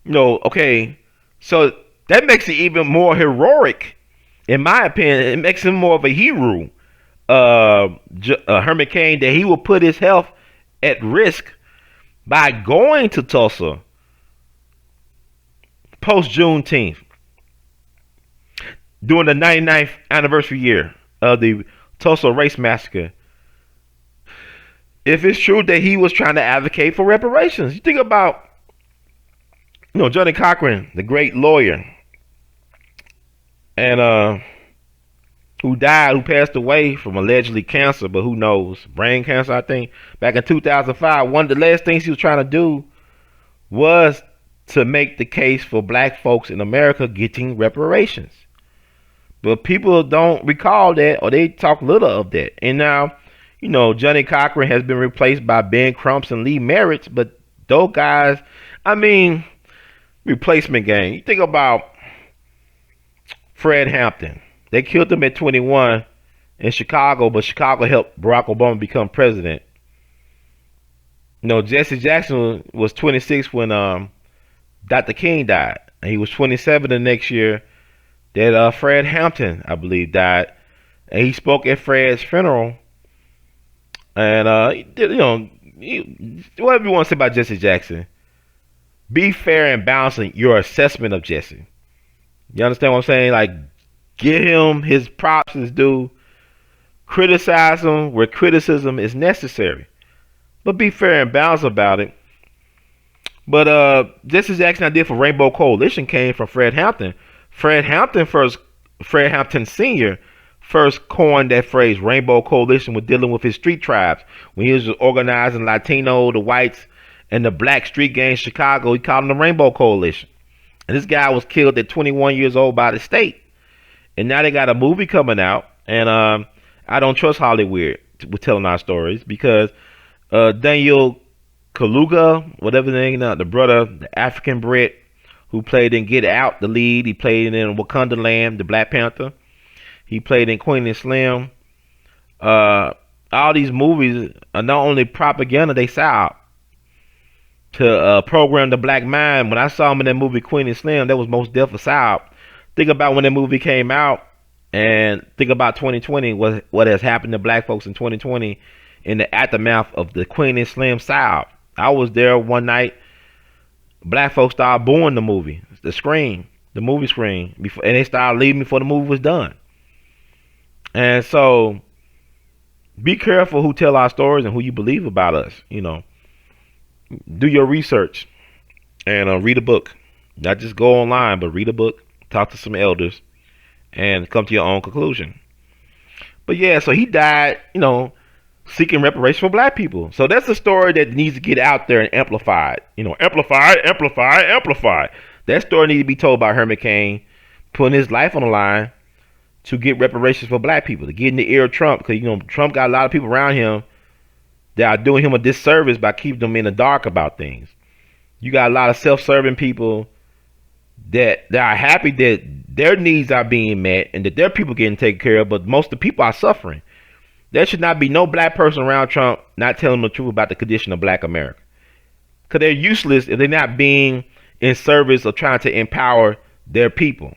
know, okay, so that makes it even more heroic, in my opinion. It makes him more of a hero Herman Cain that he would put his health at risk by going to Tulsa post Juneteenth during the 99th anniversary year of the Tulsa Race Massacre. If it's true that he was trying to advocate for reparations, you think about, Johnny Cochran, the great lawyer, and who passed away from allegedly cancer, but who knows, brain cancer, I think, back in 2005. One of the last things he was trying to do was to make the case for black folks in America getting reparations. But people don't recall that, or they talk little of that. And now, Johnny Cochran has been replaced by Ben Crumps and Lee Merritt, but those guys, replacement game. You think about Fred Hampton. They killed him at 21 in Chicago, but Chicago helped Barack Obama become president. Jesse Jackson was 26 when Dr. King died. And he was 27 the next year that Fred Hampton, I believe, died. And he spoke at Fred's funeral. And, he did, whatever you want to say about Jesse Jackson, be fair and balanced in your assessment of Jesse. You understand what I'm saying? Like, give him his props, his due. Criticize him where criticism is necessary. But be fair and balanced about it. But Jesse Jackson idea for Rainbow Coalition came from Fred Hampton. Fred Hampton Sr. first coined that phrase, Rainbow Coalition, when dealing with his street tribes. When he was organizing Latino, the whites, and the black street gangs in Chicago, he called them the Rainbow Coalition. And this guy was killed at 21 years old by the state. And now they got a movie coming out. And I don't trust Hollywood with telling our stories, because Daniel Kaluuya, whatever the name, the brother, the African Brit, who played in Get Out, the lead. He played in Wakanda Land, the Black Panther. He played in Queen and Slim. All these movies are not only propaganda, they sound to program the black mind. When I saw him in that movie Queen and Slim, that was most definitely sound. Think about when that movie came out, and think about 2020, what has happened to black folks in 2020 in the aftermath of the Queen and Slim sound. I was there one night. Black folks started booing the movie, the movie screen, and they started leaving before the movie was done. And so, be careful who tell our stories and who you believe about us. Do your research and read a book. Not just go online, but read a book, talk to some elders, and come to your own conclusion. But yeah, so he died, seeking reparation for black people. So that's a story that needs to get out there and amplified. Amplify. That story needs to be told by Herman Cain, putting his life on the line to get reparations for black people, to get in the ear of Trump, because Trump got a lot of people around him that are doing him a disservice by keeping them in the dark about things. You got a lot of self-serving people that are happy that their needs are being met and that their people getting taken care of, but most of the people are suffering. There should not be no black person around Trump not telling the truth about the condition of black America, because they're useless if they're not being in service of trying to empower their people.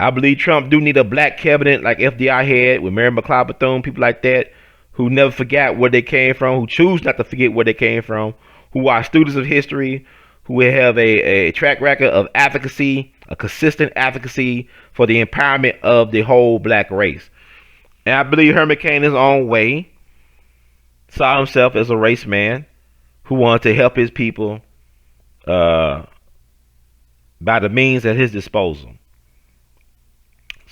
I believe Trump do need a black cabinet like FDR had with Mary McLeod Bethune, people like that, who never forgot where they came from, who choose not to forget where they came from, who are students of history, who have a track record of advocacy, a consistent advocacy for the empowerment of the whole black race. And I believe Herman Cain, in his own way, saw himself as a race man who wanted to help his people by the means at his disposal.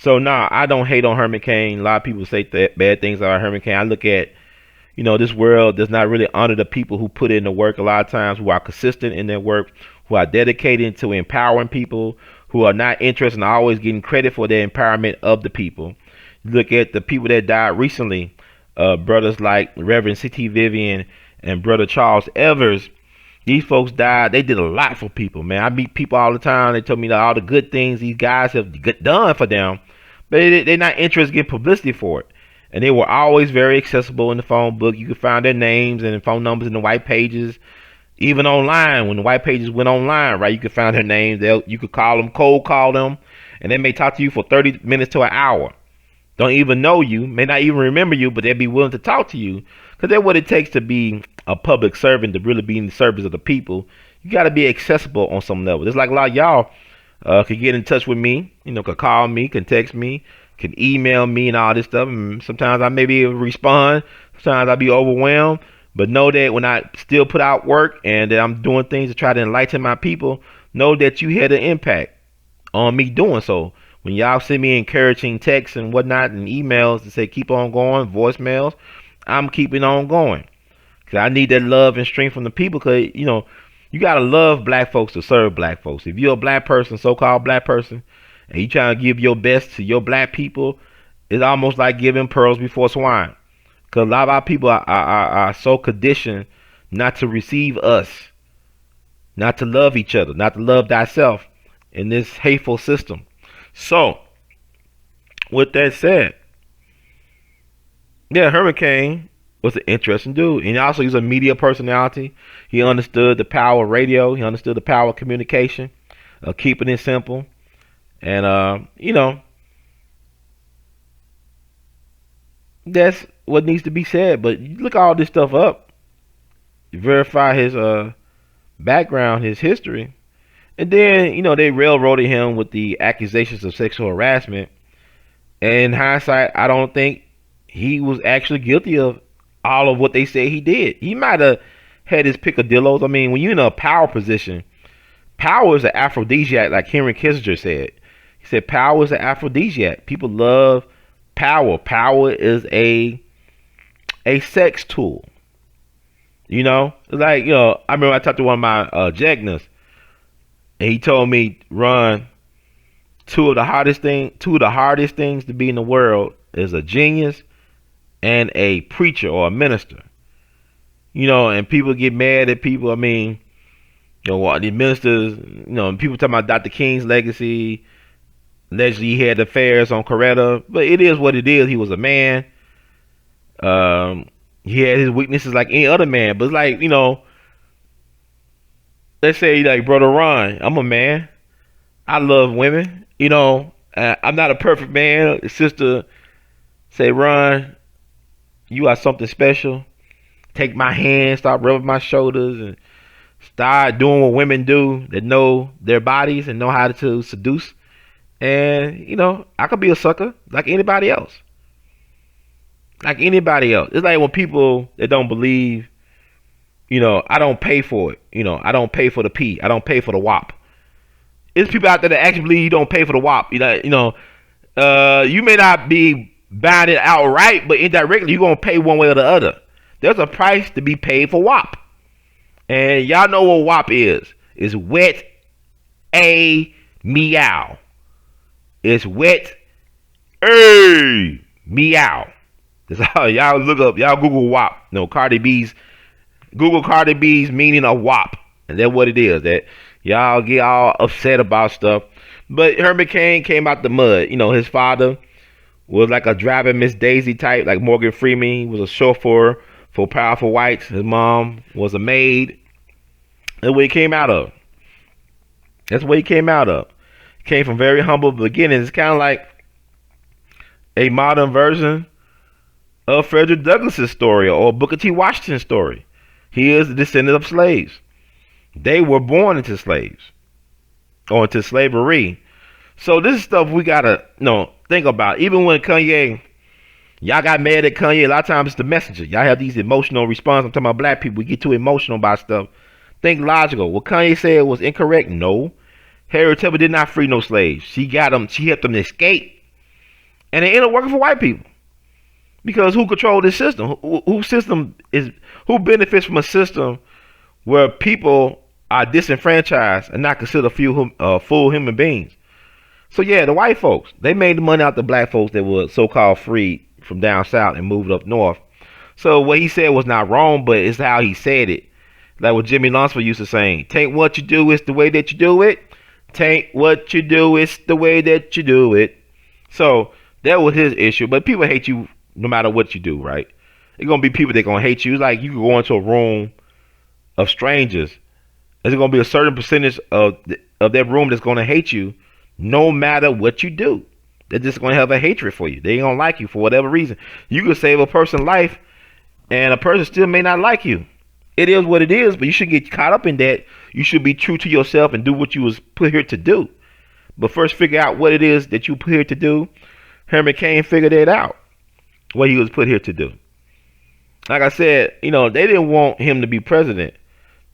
So I don't hate on Herman Cain. A lot of people say bad things about Herman Cain. I look at, this world does not really honor the people who put in the work a lot of times, who are consistent in their work, who are dedicated to empowering people, who are not interested in always getting credit for the empowerment of the people. Look at the people that died recently, brothers like Reverend C.T. Vivian and Brother Charles Evers. These folks died. They did a lot for people, man. I meet people all the time. They tell me all the good things these guys have done for them, but they're not interested in getting publicity for it. And they were always very accessible in the phone book. You could find their names and phone numbers in the white pages, even online. When the white pages went online, right, you could find their names. You could call them, cold call them, and they may talk to you for 30 minutes to an hour. don't even know you, may not even remember you, but they'll be willing to talk to you because that's what it takes to be a public servant, to really be in the service of the people. You got to be accessible on some level. It's like a lot of y'all could get in touch with me, could call me, can text me, can email me and all this stuff. And sometimes I may be able to respond. Sometimes I'll be overwhelmed. But know that when I still put out work and that I'm doing things to try to enlighten my people, know that you had an impact on me doing so. When y'all send me encouraging texts and whatnot and emails to say keep on going, voicemails, I'm keeping on going. Because I need that love and strength from the people because, you got to love black folks to serve black folks. If you're a black person, so-called black person, and you trying to give your best to your black people, it's almost like giving pearls before swine. Because a lot of our people are so conditioned not to receive us, not to love each other, not to love thyself in this hateful system. So, with that said, yeah, Herman Cain was an interesting dude. And also, he's a media personality. He understood the power of radio. He understood the power of communication, keeping it simple. And, that's what needs to be said. But you look all this stuff up, you verify his background, his history, and then they railroaded him with the accusations of sexual harassment. And in hindsight, I don't think he was actually guilty of all of what they say he did. He might have had his picadillos. I mean, when you're in a power position, power is an aphrodisiac, like Henry Kissinger said. He said power is an aphrodisiac. People love power. Power is a sex tool. It's like, I remember I talked to one of my Jagnas, and he told me, Ron, two of the hardest things to be in the world is a genius and a preacher or a minister. And people get mad at people. I mean, the ministers, people talking about Dr. King's legacy. Allegedly, he had affairs on Coretta, but it is what it is. He was a man. He had his weaknesses like any other man, but it's like, let's say like Brother Ron, I'm a man. I love women. I'm not a perfect man. Sister say, Ron, you are something special. Take my hand, start rubbing my shoulders, and start doing what women do that know their bodies and know how to seduce. And, I could be a sucker like anybody else. Like anybody else. It's like when people that don't believe, I don't pay for it. I don't pay for the P. I don't pay for the WAP. There's people out there that actually believe you don't pay for the WAP. You may not be buying it outright, but indirectly you're going to pay one way or the other. There's a price to be paid for WAP. And y'all know what WAP is. It's wet a meow. It's wet a meow. That's all y'all look up. Y'all Google WAP. Google Cardi B's meaning of WAP. And that's what it is. That y'all get all upset about stuff. But Herman Cain came out the mud. His father was like a driving Miss Daisy type, like Morgan Freeman. He was a chauffeur for powerful whites. His mom was a maid. That's what he came out of. Came from very humble beginnings. It's kind of like a modern version of Frederick Douglass's story or Booker T. Washington's story. He is a descendant of slaves. They were born into slaves or into slavery. So this is stuff we gotta think about. Even when Kanye, y'all got mad at Kanye, a lot of times it's the messenger. Y'all have these emotional responses. I'm talking about black people. We get too emotional about stuff. Think logical. What Kanye said was incorrect? No. Harriet Tubman did not free no slaves. She got them. She helped them escape, and they ended up working for white people. Because who controls this system? Who benefits from a system where people are disenfranchised and not considered full human beings? So yeah, the white folks, they made the money out the black folks that were so-called freed from down south and moved up north. So what he said was not wrong, but it's how he said it. Like what Jimmy Lunsford used to say, "Tain't what you do, it's the way that you do it. Tain't what you do, it's the way that you do it." So that was his issue. But people hate you no matter what you do, right? There's going to be people that going to hate you. It's like you can go into a room of strangers. There's going to be a certain percentage of that room that's going to hate you no matter what you do. They're just going to have a hatred for you. They ain't going to like you for whatever reason. You could save a person's life, and a person still may not like you. It is what it is, but you shouldn't get caught up in that. You should be true to yourself and do what you was put here to do. But first, figure out what it is that you put here to do. Herman Cain figured it out, what he was put here to do. Like I said, they didn't want him to be president.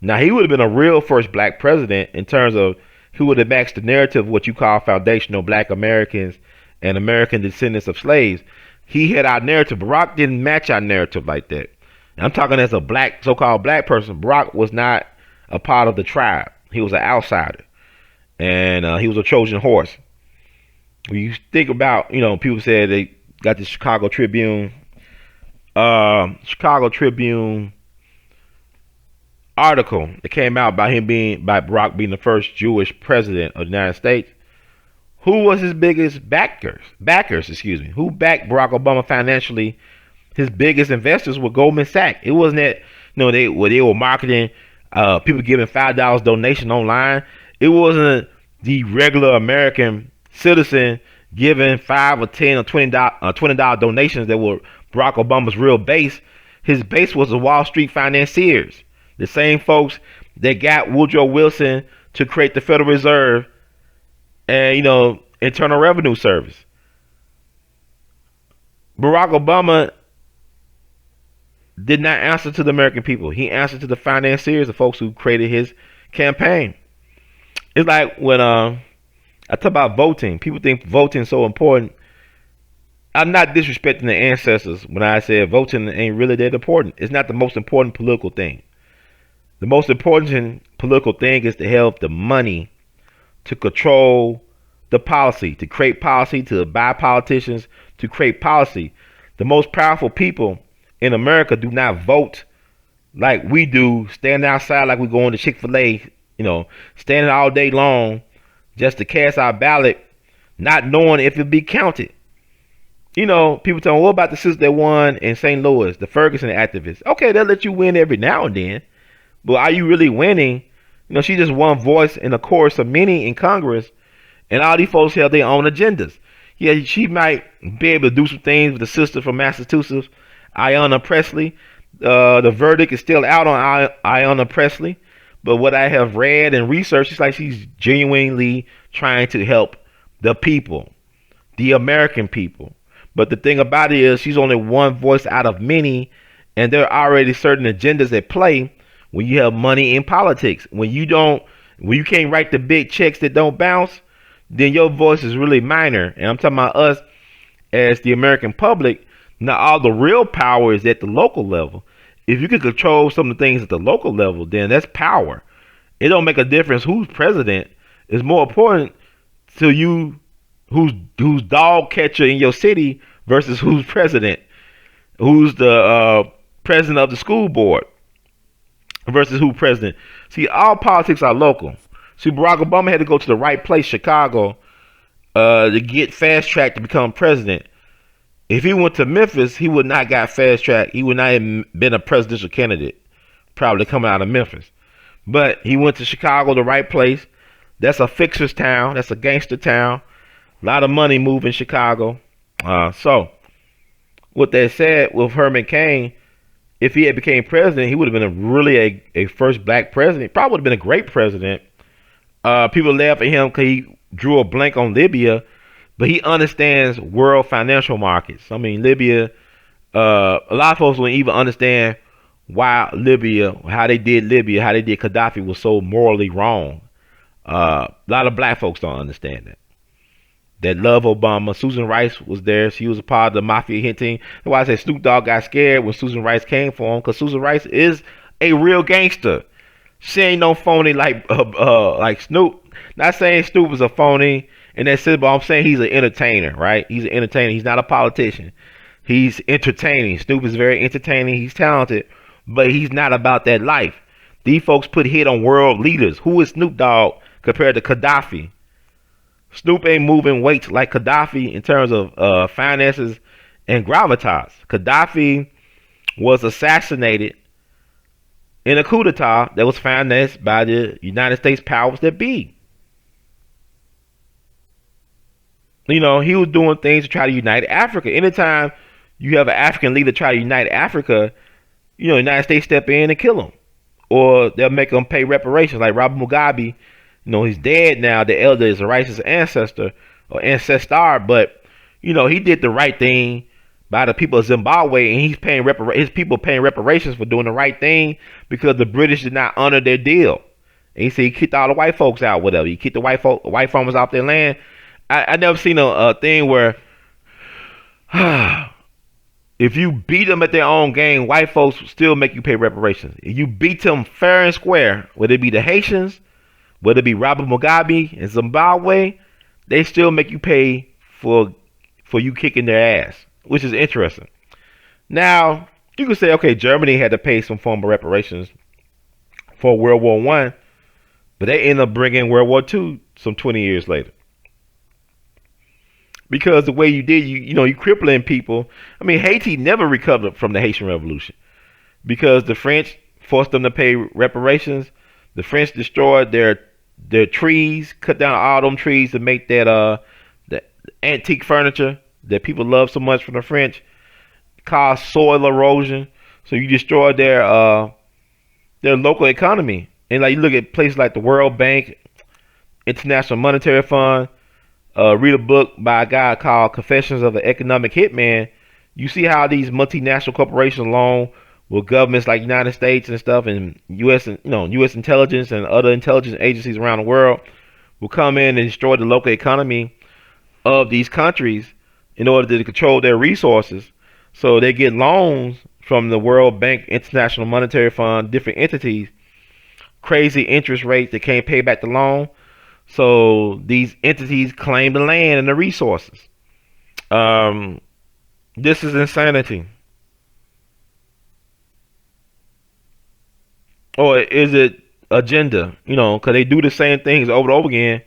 Now, he would have been a real first black president in terms of he would have matched the narrative of what you call foundational black Americans and American descendants of slaves. He had our narrative. Barack didn't match our narrative like that. And I'm talking as a black, so-called black person. Barack was not a part of the tribe. He was an outsider. And he was a Trojan horse. When you think about, people said they got the Chicago Tribune article that came out by Barack being the first Jewish president of the United States. Who was his biggest backers? Who backed Barack Obama financially? His biggest investors were Goldman Sachs. It wasn't that they were marketing people giving $5 donation online. It wasn't the regular American citizen giving $5 or $10 or $20 donations that were Barack Obama's real base. His base was the Wall Street financiers, the same folks that got Woodrow Wilson to create the Federal Reserve and Internal Revenue Service. Barack Obama did not answer to the American people. He answered to the financiers, the folks who created his campaign. It's like when I talk about voting. People think voting is so important. I'm not disrespecting the ancestors when I say voting ain't really that important. It's not the most important political thing. The most important political thing is to have the money to control the policy, to create policy, to buy politicians, to create policy. The most powerful people in America do not vote like we do, stand outside like we're going to Chick-fil-A, standing all day long just to cast our ballot, not knowing if it'll be counted. People tell me, what about the sister that won in St. Louis, the Ferguson activist? Okay, they'll let you win every now and then, but are you really winning? She just one voice in a chorus of many in Congress, and all these folks have their own agendas. Yeah, she might be able to do some things with the sister from Massachusetts, Ayanna Pressley. The verdict is still out on Ayanna Pressley, but what I have read and researched, it's like she's genuinely trying to help the people, the American people. But the thing about it is she's only one voice out of many, and there are already certain agendas at play when you have money in politics. When you can't write the big checks that don't bounce, then your voice is really minor. And I'm talking about us as the American public. Now, all the real power is at the local level. If you can control some of the things at the local level, then that's power. It don't make a difference who's president. It's more important to you who's dog catcher in your city versus who's president, who's the president of the school board versus who's president. See, all politics are local. See, Barack Obama had to go to the right place, Chicago, to get fast track to become president. If he went to Memphis, he would not got fast track. He would not have been a presidential candidate, probably coming out of Memphis. But he went to Chicago, the right place. That's a fixer's town. That's a gangster town. A lot of money moving in Chicago. So, with that said, with Herman Cain, if he had became president, he would have been a first black president. Probably would have been a great president. People laugh at him because he drew a blank on Libya, but he understands world financial markets. I mean, Libya, a lot of folks wouldn't even understand why Libya, how they did Gaddafi was so morally wrong. A lot of black folks don't understand that love Obama. Susan Rice was there. She was a part of the mafia hit team. That's why I said Snoop Dogg got scared when Susan Rice came for him, because Susan Rice is a real gangster. She ain't no phony like Snoop. Not saying Snoop is a phony in that sense, but I'm saying he's an entertainer, right? He's an entertainer. He's not a politician. He's entertaining. Snoop is very entertaining. He's talented, but he's not about that life. These folks put hit on world leaders. Who is Snoop Dogg compared to Gaddafi? Snoop ain't moving weights like Gaddafi in terms of finances and gravitas. Gaddafi was assassinated in a coup d'etat that was financed by the United States powers that be. He was doing things to try to unite Africa. Anytime you have an African leader try to unite Africa, the United States step in and kill him, or they'll make him pay reparations. Like Robert Mugabe, he's dead now. The elder is a righteous ancestor or ancestor, but he did the right thing by the people of Zimbabwe, and he's paying his people paying reparations for doing the right thing because the British did not honor their deal. And he said he kicked all the white folks out, whatever. He kicked the white farmers off their land. I never seen a thing where if you beat them at their own game, white folks still make you pay reparations. If you beat them fair and square, whether it be the Haitians, whether it be Robert Mugabe in Zimbabwe, they still make you pay for you kicking their ass, which is interesting. Now, you could say, okay, Germany had to pay some form of reparations for World War One, but they end up bringing World War Two some 20 years later. Because the way you did, you crippling people. I mean, Haiti never recovered from the Haitian Revolution because the French forced them to pay reparations. The French destroyed their trees, cut down all them trees to make that the antique furniture that people love so much from the French, caused soil erosion. So you destroyed their local economy. And like you look at places like the World Bank, International Monetary Fund. Read a book by a guy called Confessions of an Economic Hitman. You see how these multinational corporations, along with governments like United States and stuff, and U.S. intelligence and other intelligence agencies around the world, will come in and destroy the local economy of these countries in order to control their resources. So they get loans from the World Bank, International Monetary Fund, different entities, crazy interest rates. They can't pay back the loan. So these entities claim the land and the resources. This is insanity. Or is it agenda? Because they do the same things over and over again,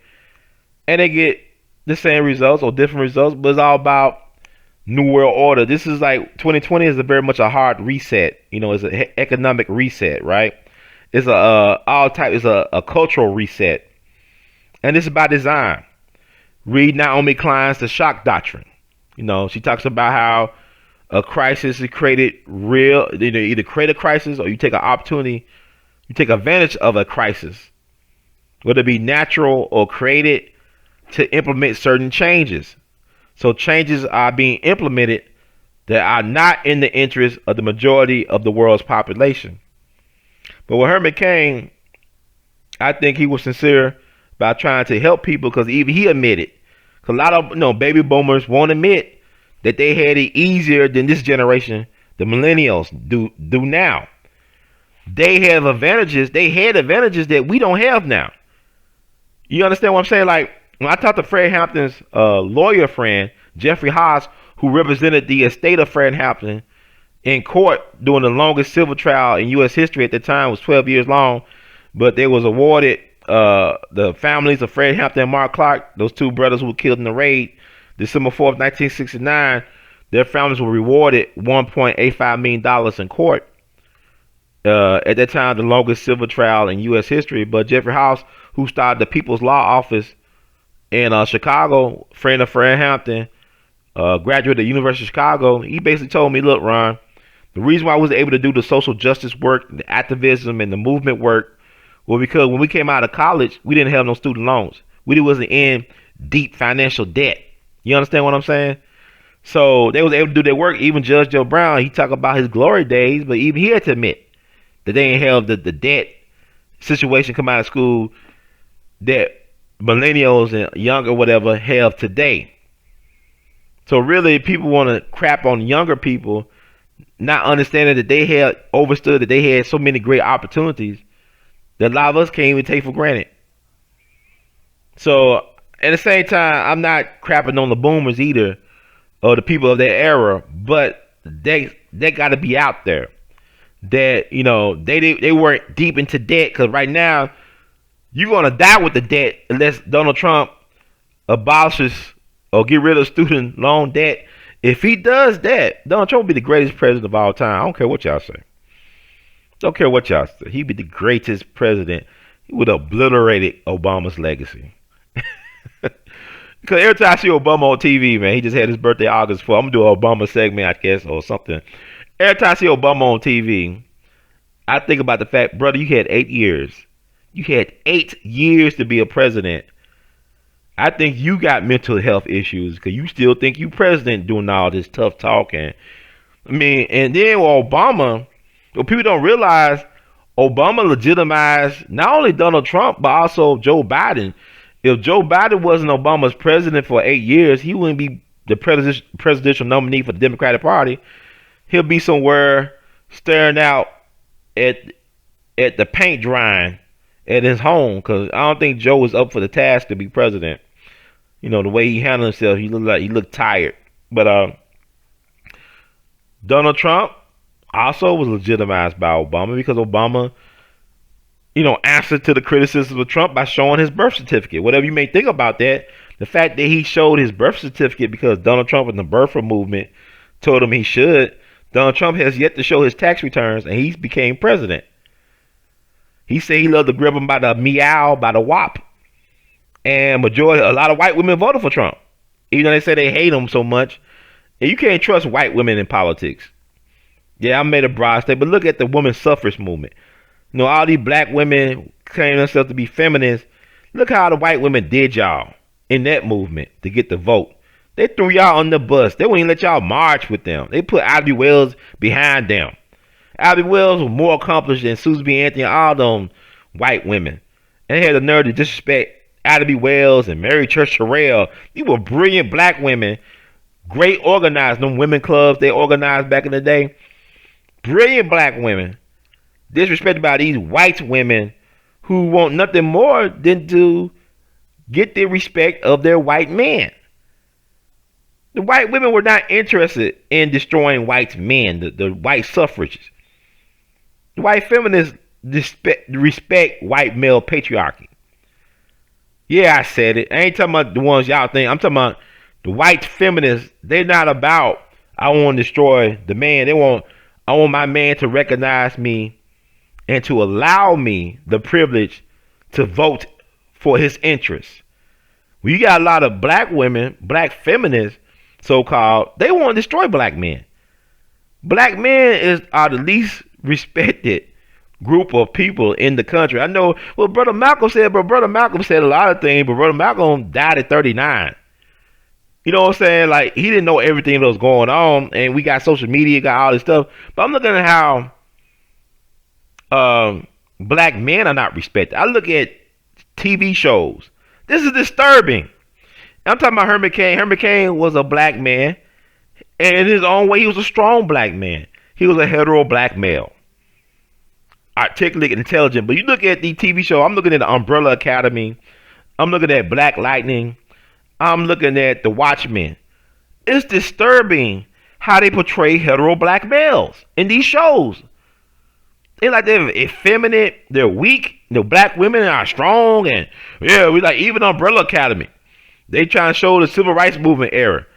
and they get the same results or different results, but it's all about New World Order. This is like 2020 is very much a hard reset. It's an economic reset, right? It's a cultural reset. And this is by design. Read Naomi Klein's The Shock Doctrine. She talks about how a crisis is created real. Either create a crisis or you take an opportunity. You take advantage of a crisis, whether it be natural or created, to implement certain changes. So changes are being implemented that are not in the interest of the majority of the world's population. But with Herman Cain, I think he was sincere by trying to help people, because even he admitted, because a lot of baby boomers won't admit that they had it easier than this generation, the millennials do now. They have advantages. They had advantages that we don't have now. You understand what I'm saying? Like when I talked to Fred Hampton's lawyer friend, Jeffrey Haas, who represented the estate of Fred Hampton in court during the longest civil trial in U.S. history at the time, was 12 years long, but they was awarded. The families of Fred Hampton and Mark Clark, those two brothers who were killed in the raid, December 4th, 1969, their families were rewarded $1.85 million in court. At that time, the longest civil trial in U.S. history. But Jeffrey House, who started the People's Law Office in Chicago, friend of Fred Hampton, graduate of the University of Chicago, he basically told me, look, Ron, the reason why I was able to do the social justice work, the activism, and the movement work, well, because when we came out of college, we didn't have no student loans. We wasn't in deep financial debt. You understand what I'm saying? So they was able to do their work. Even Judge Joe Brown, he talked about his glory days, but even he had to admit that they didn't have the debt situation come out of school that millennials and younger whatever have today. So really, people want to crap on younger people, not understanding that they had overstood, that they had so many great opportunities that a lot of us can't even take for granted. So at the same time, I'm not crapping on the boomers either, or the people of their era, but they got to be out there. That they weren't deep into debt, because right now you're gonna die with the debt unless Donald Trump abolishes or get rid of student loan debt. If he does that, Donald Trump will be the greatest president of all time. I don't care what y'all say. Don't care what y'all say. He'd be the greatest president. He would have obliterated Obama's legacy. Cause every time I see Obama on TV, man, he just had his birthday August 4th. I'm gonna do an Obama segment, I guess, or something. Every time I see Obama on TV, I think about the fact, brother, you had 8 years. You had 8 years to be a president. I think you got mental health issues because you still think you president doing all this tough talking. I mean, and then with Obama, what people don't realize, Obama legitimized not only Donald Trump, but also Joe Biden. If Joe Biden wasn't Obama's president for 8 years, he wouldn't be the presidential nominee for the Democratic Party. He'll be somewhere staring out at the paint drying at his home, because I don't think Joe was up for the task to be president. You know, the way he handled himself, he looked tired. But Donald Trump also was legitimized by Obama because Obama, answered to the criticism of Trump by showing his birth certificate. Whatever you may think about that, the fact that he showed his birth certificate because Donald Trump and the birther movement told him he should, Donald Trump has yet to show his tax returns, and he became president. He said he loved to grab him by the meow, by the wop. And a lot of white women voted for Trump, even though they say they hate him so much. And you can't trust white women in politics. Yeah, I made a broad statement, but look at the women's suffrage movement. All these black women claim themselves to be feminists. Look how the white women did y'all in that movement to get the vote. They threw y'all on the bus. They wouldn't even let y'all march with them. They put Ivy Wells behind them. Ivy Wells was more accomplished than Susan B. Anthony and all them white women. And they had the nerve to disrespect Ivy Wells and Mary Church Terrell. These were brilliant black women. Great organized. Them women clubs they organized back in the day. Brilliant black women. Disrespected by these white women who want nothing more than to get the respect of their white men. The white women were not interested in destroying white men, the white suffragists. The white feminists respect white male patriarchy. Yeah, I said it. I ain't talking about the ones y'all think. I'm talking about the white feminists. They're not about, I want to destroy the man. I want my man to recognize me and to allow me the privilege to vote for his interests. Well, you got a lot of black women, black feminists, so-called, they want to destroy black men. Black men are the least respected group of people in the country. I know what Brother Malcolm said, but Brother Malcolm said a lot of things, but Brother Malcolm died at 39. You know what I'm saying? Like, he didn't know everything that was going on, and we got social media, got all this stuff. But I'm looking at how black men are not respected. I look at TV shows. This is disturbing. I'm talking about Herman Cain. Herman Cain was a black man, and in his own way, he was a strong black man. He was a hetero black male. Articulate and intelligent. But you look at the TV show, I'm looking at the Umbrella Academy. I'm looking at Black Lightning. I'm looking at The Watchmen. It's disturbing how they portray hetero black males in these shows. They're effeminate, they're weak. Black women are strong, and yeah, we like even Umbrella Academy. They trying to show the civil rights movement era.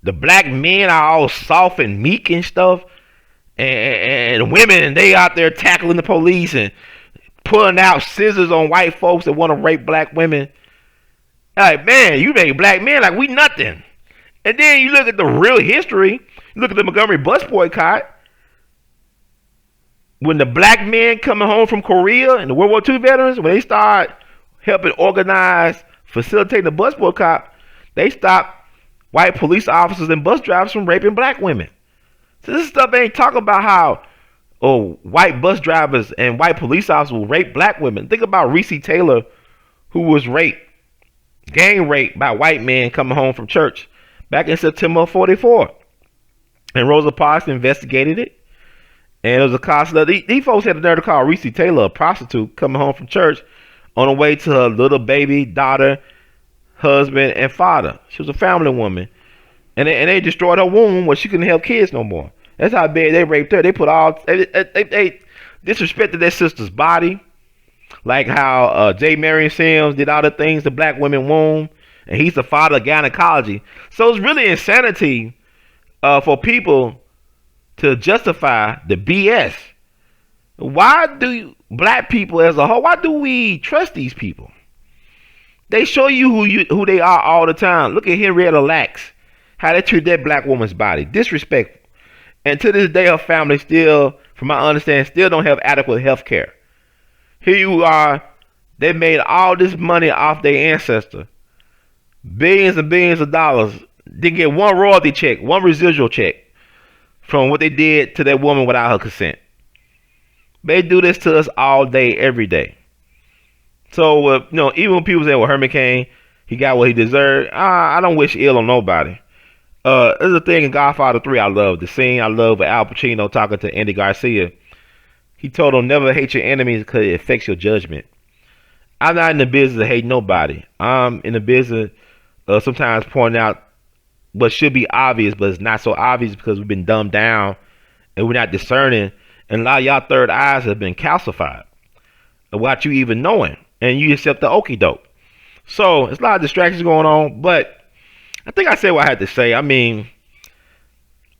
The black men are all soft and meek and stuff. And women, they out there tackling the police and pulling out scissors on white folks that want to rape black women. Like, man, you make black men like we nothing. And then you look at the real history. You look at the Montgomery Bus Boycott. When the black men coming home from Korea and the World War II veterans, when they start helping organize, facilitating the bus boycott, they stopped white police officers and bus drivers from raping black women. So this stuff ain't talking about how white bus drivers and white police officers will rape black women. Think about Reese Taylor, who was gang raped by white men coming home from church back in September of 44. And Rosa Parks investigated it. And it was a counselor. These folks had the nerve to call Reese Taylor a prostitute coming home from church on the way to her little baby, daughter, husband, and father. She was a family woman. And they destroyed her womb where she couldn't have kids no more. That's how bad they raped her. They disrespected their sister's body. Like how J. Marion Sims did all the things to black women womb. And he's the father of gynecology. So it's really insanity for people to justify the BS. Why do black people as a whole, why do we trust these people? They show you who they are all the time. Look at Henrietta Lacks, how they treat that black woman's body, disrespectful. And to this day, her family still, from my understanding, still don't have adequate health care. Here you are, they made all this money off their ancestor, billions and billions of dollars. Didn't get one royalty check, one residual check from what they did to that woman without her consent. They do this to us all day, every day. So, even when people say, well, Herman Cain, he got what he deserved, I don't wish ill on nobody. There's a thing in Godfather 3 I love. The scene I love with Al Pacino talking to Andy Garcia. He told him, never hate your enemies because it affects your judgment. I'm not in the business of hating nobody. I'm in the business of sometimes pointing out what should be obvious, but it's not so obvious because we've been dumbed down and we're not discerning. And a lot of y'all third eyes have been calcified without you even knowing. And you accept the okie doke. So, there's a lot of distractions going on, but I think I said what I had to say. I mean,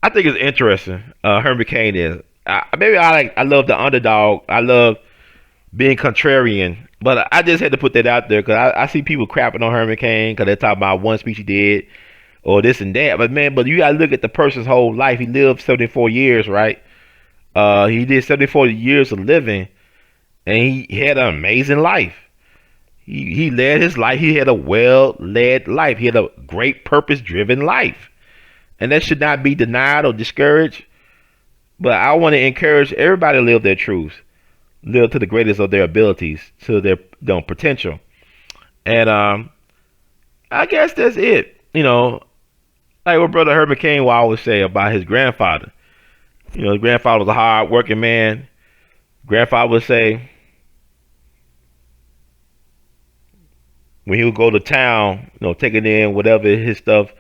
I think it's interesting. Herman Cain is. I love the underdog. I love being contrarian. But I just had to put that out there because I see people crapping on Herman Cain because they're talking about one speech he did or this and that. But man, you got to look at the person's whole life. He lived 74 years, right? He did 74 years of living, and he had an amazing life. He led his life. He had a well-led life. He had a great purpose-driven life. And that should not be denied or discouraged. But I want to encourage everybody to live their truths. Live to the greatest of their abilities, to their potential. And I guess that's it. Like what Brother Herman Cain will always say about his grandfather. His grandfather was a hard-working man. Grandfather would say, when he would go to town, taking in whatever his stuff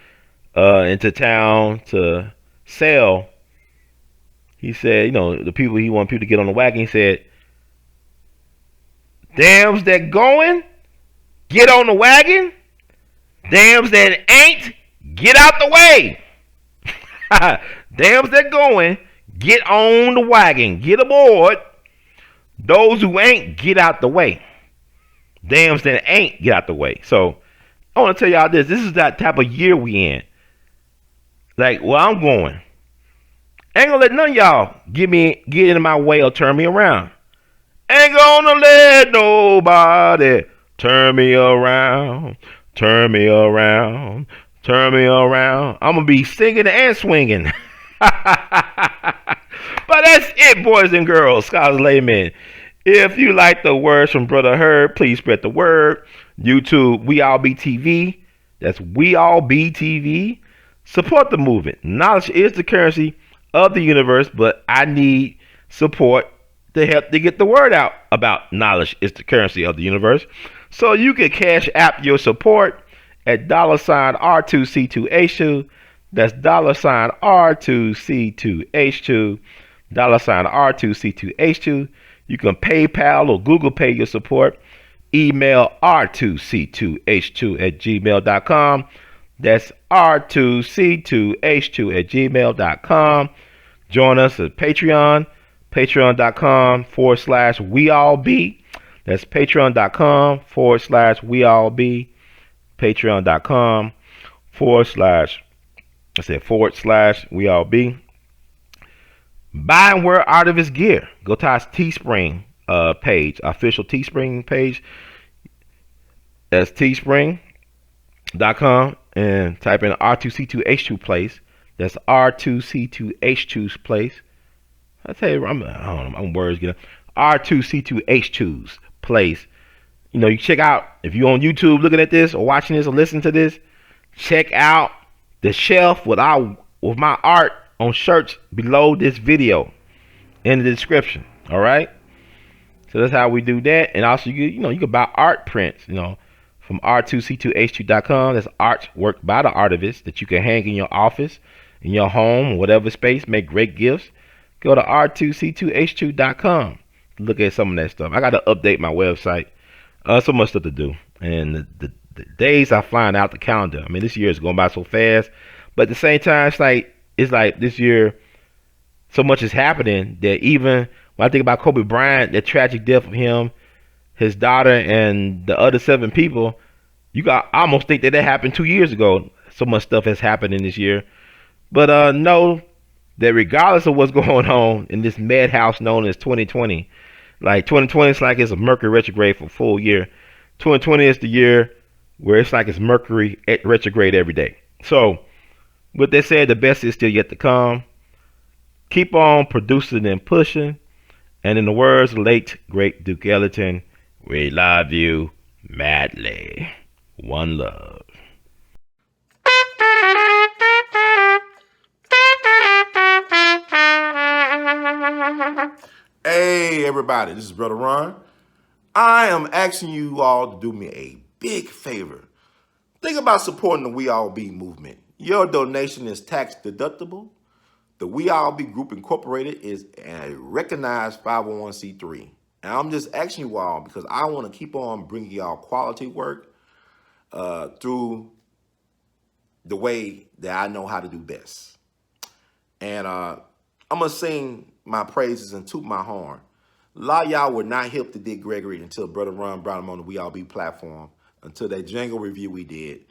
into town to sell, he said, the people he wanted people to get on the wagon, he said, "Dams that going, get on the wagon. Dams that ain't, get out the way." Dams that going, get on the wagon, get aboard. Those who ain't, get out the way. Dams that ain't, get out the way. So I want to tell y'all this. This is that type of year we in. Like, where I'm going, ain't gonna let none of y'all get in my way or turn me around. Ain't gonna let nobody turn me around, turn me around, turn me around. I'm gonna be singing and swinging. But that's it, boys and girls, scholars, laymen. If you like the words from Brother Herb, please spread the word. YouTube, We All Be TV. That's We All Be TV. Support the movement. Knowledge is the currency of the universe, but I need support to help to get the word out about knowledge is the currency of the universe. So you can cash app your support at $R2C2H2. That's $R2C2H2. $R2C2H2. You can PayPal or Google Pay your support. Email r2c2h2@gmail.com. That's r2c2h2@gmail.com. Join us at Patreon. Patreon.com/WeAllBe. That's Patreon.com/WeAllBe. Patreon.com//WeAllBe. Buy and wear Artivist gear. Go to our Teespring page, official Teespring page. That's teespring.com and type in R2C2H2 place. That's R2C2H2's place. I tell you, I'm words getting R2C2H2's place. You check out, if you're on YouTube looking at this or watching this or listening to this, check out the shelf with my art on shirts below this video in the description. All right. So that's how we do that. And also, you can buy art prints, from R2C2H2.com. That's artwork by the artivist that you can hang in your office, in your home, whatever space. Make great gifts. Go to R2C2H2.com. Look at some of that stuff. I got to update my website. So much stuff to do. And the days are flying out the calendar. I mean, this year is going by so fast. But at the same time, it's like this year, so much is happening that even when I think about Kobe Bryant, the tragic death of him, his daughter, and the other 7 people, I almost think that happened 2 years ago. So much stuff has happened in this year. But know that regardless of what's going on in this madhouse known as 2020, like 2020 is like it's a Mercury retrograde for a full year. 2020 is the year where it's like it's Mercury retrograde every day. So with that said, the best is still yet to come. Keep on producing and pushing. And in the words of late great Duke Ellington, we love you madly. One love. Hey, everybody, this is Brother Ron. I am asking you all to do me a big favor. Think about supporting the We All Be movement. Your donation is tax deductible. The We All Be Group Incorporated is a recognized 501c3. And I'm just asking you all because I want to keep on bringing y'all quality work through the way that I know how to do best. And I'm going to sing my praises and toot my horn. A lot of y'all were not hip to Dick Gregory until Brother Ron brought him on the We All Be platform, until that jingle review we did.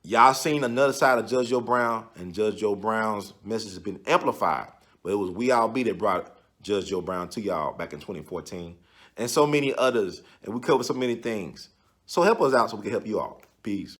Y'all seen another side of Judge Joe Brown, and Judge Joe Brown's message has been amplified. But it was We All Be that brought Judge Joe Brown to y'all back in 2014. And so many others. And we covered so many things. So help us out so we can help you all. Peace.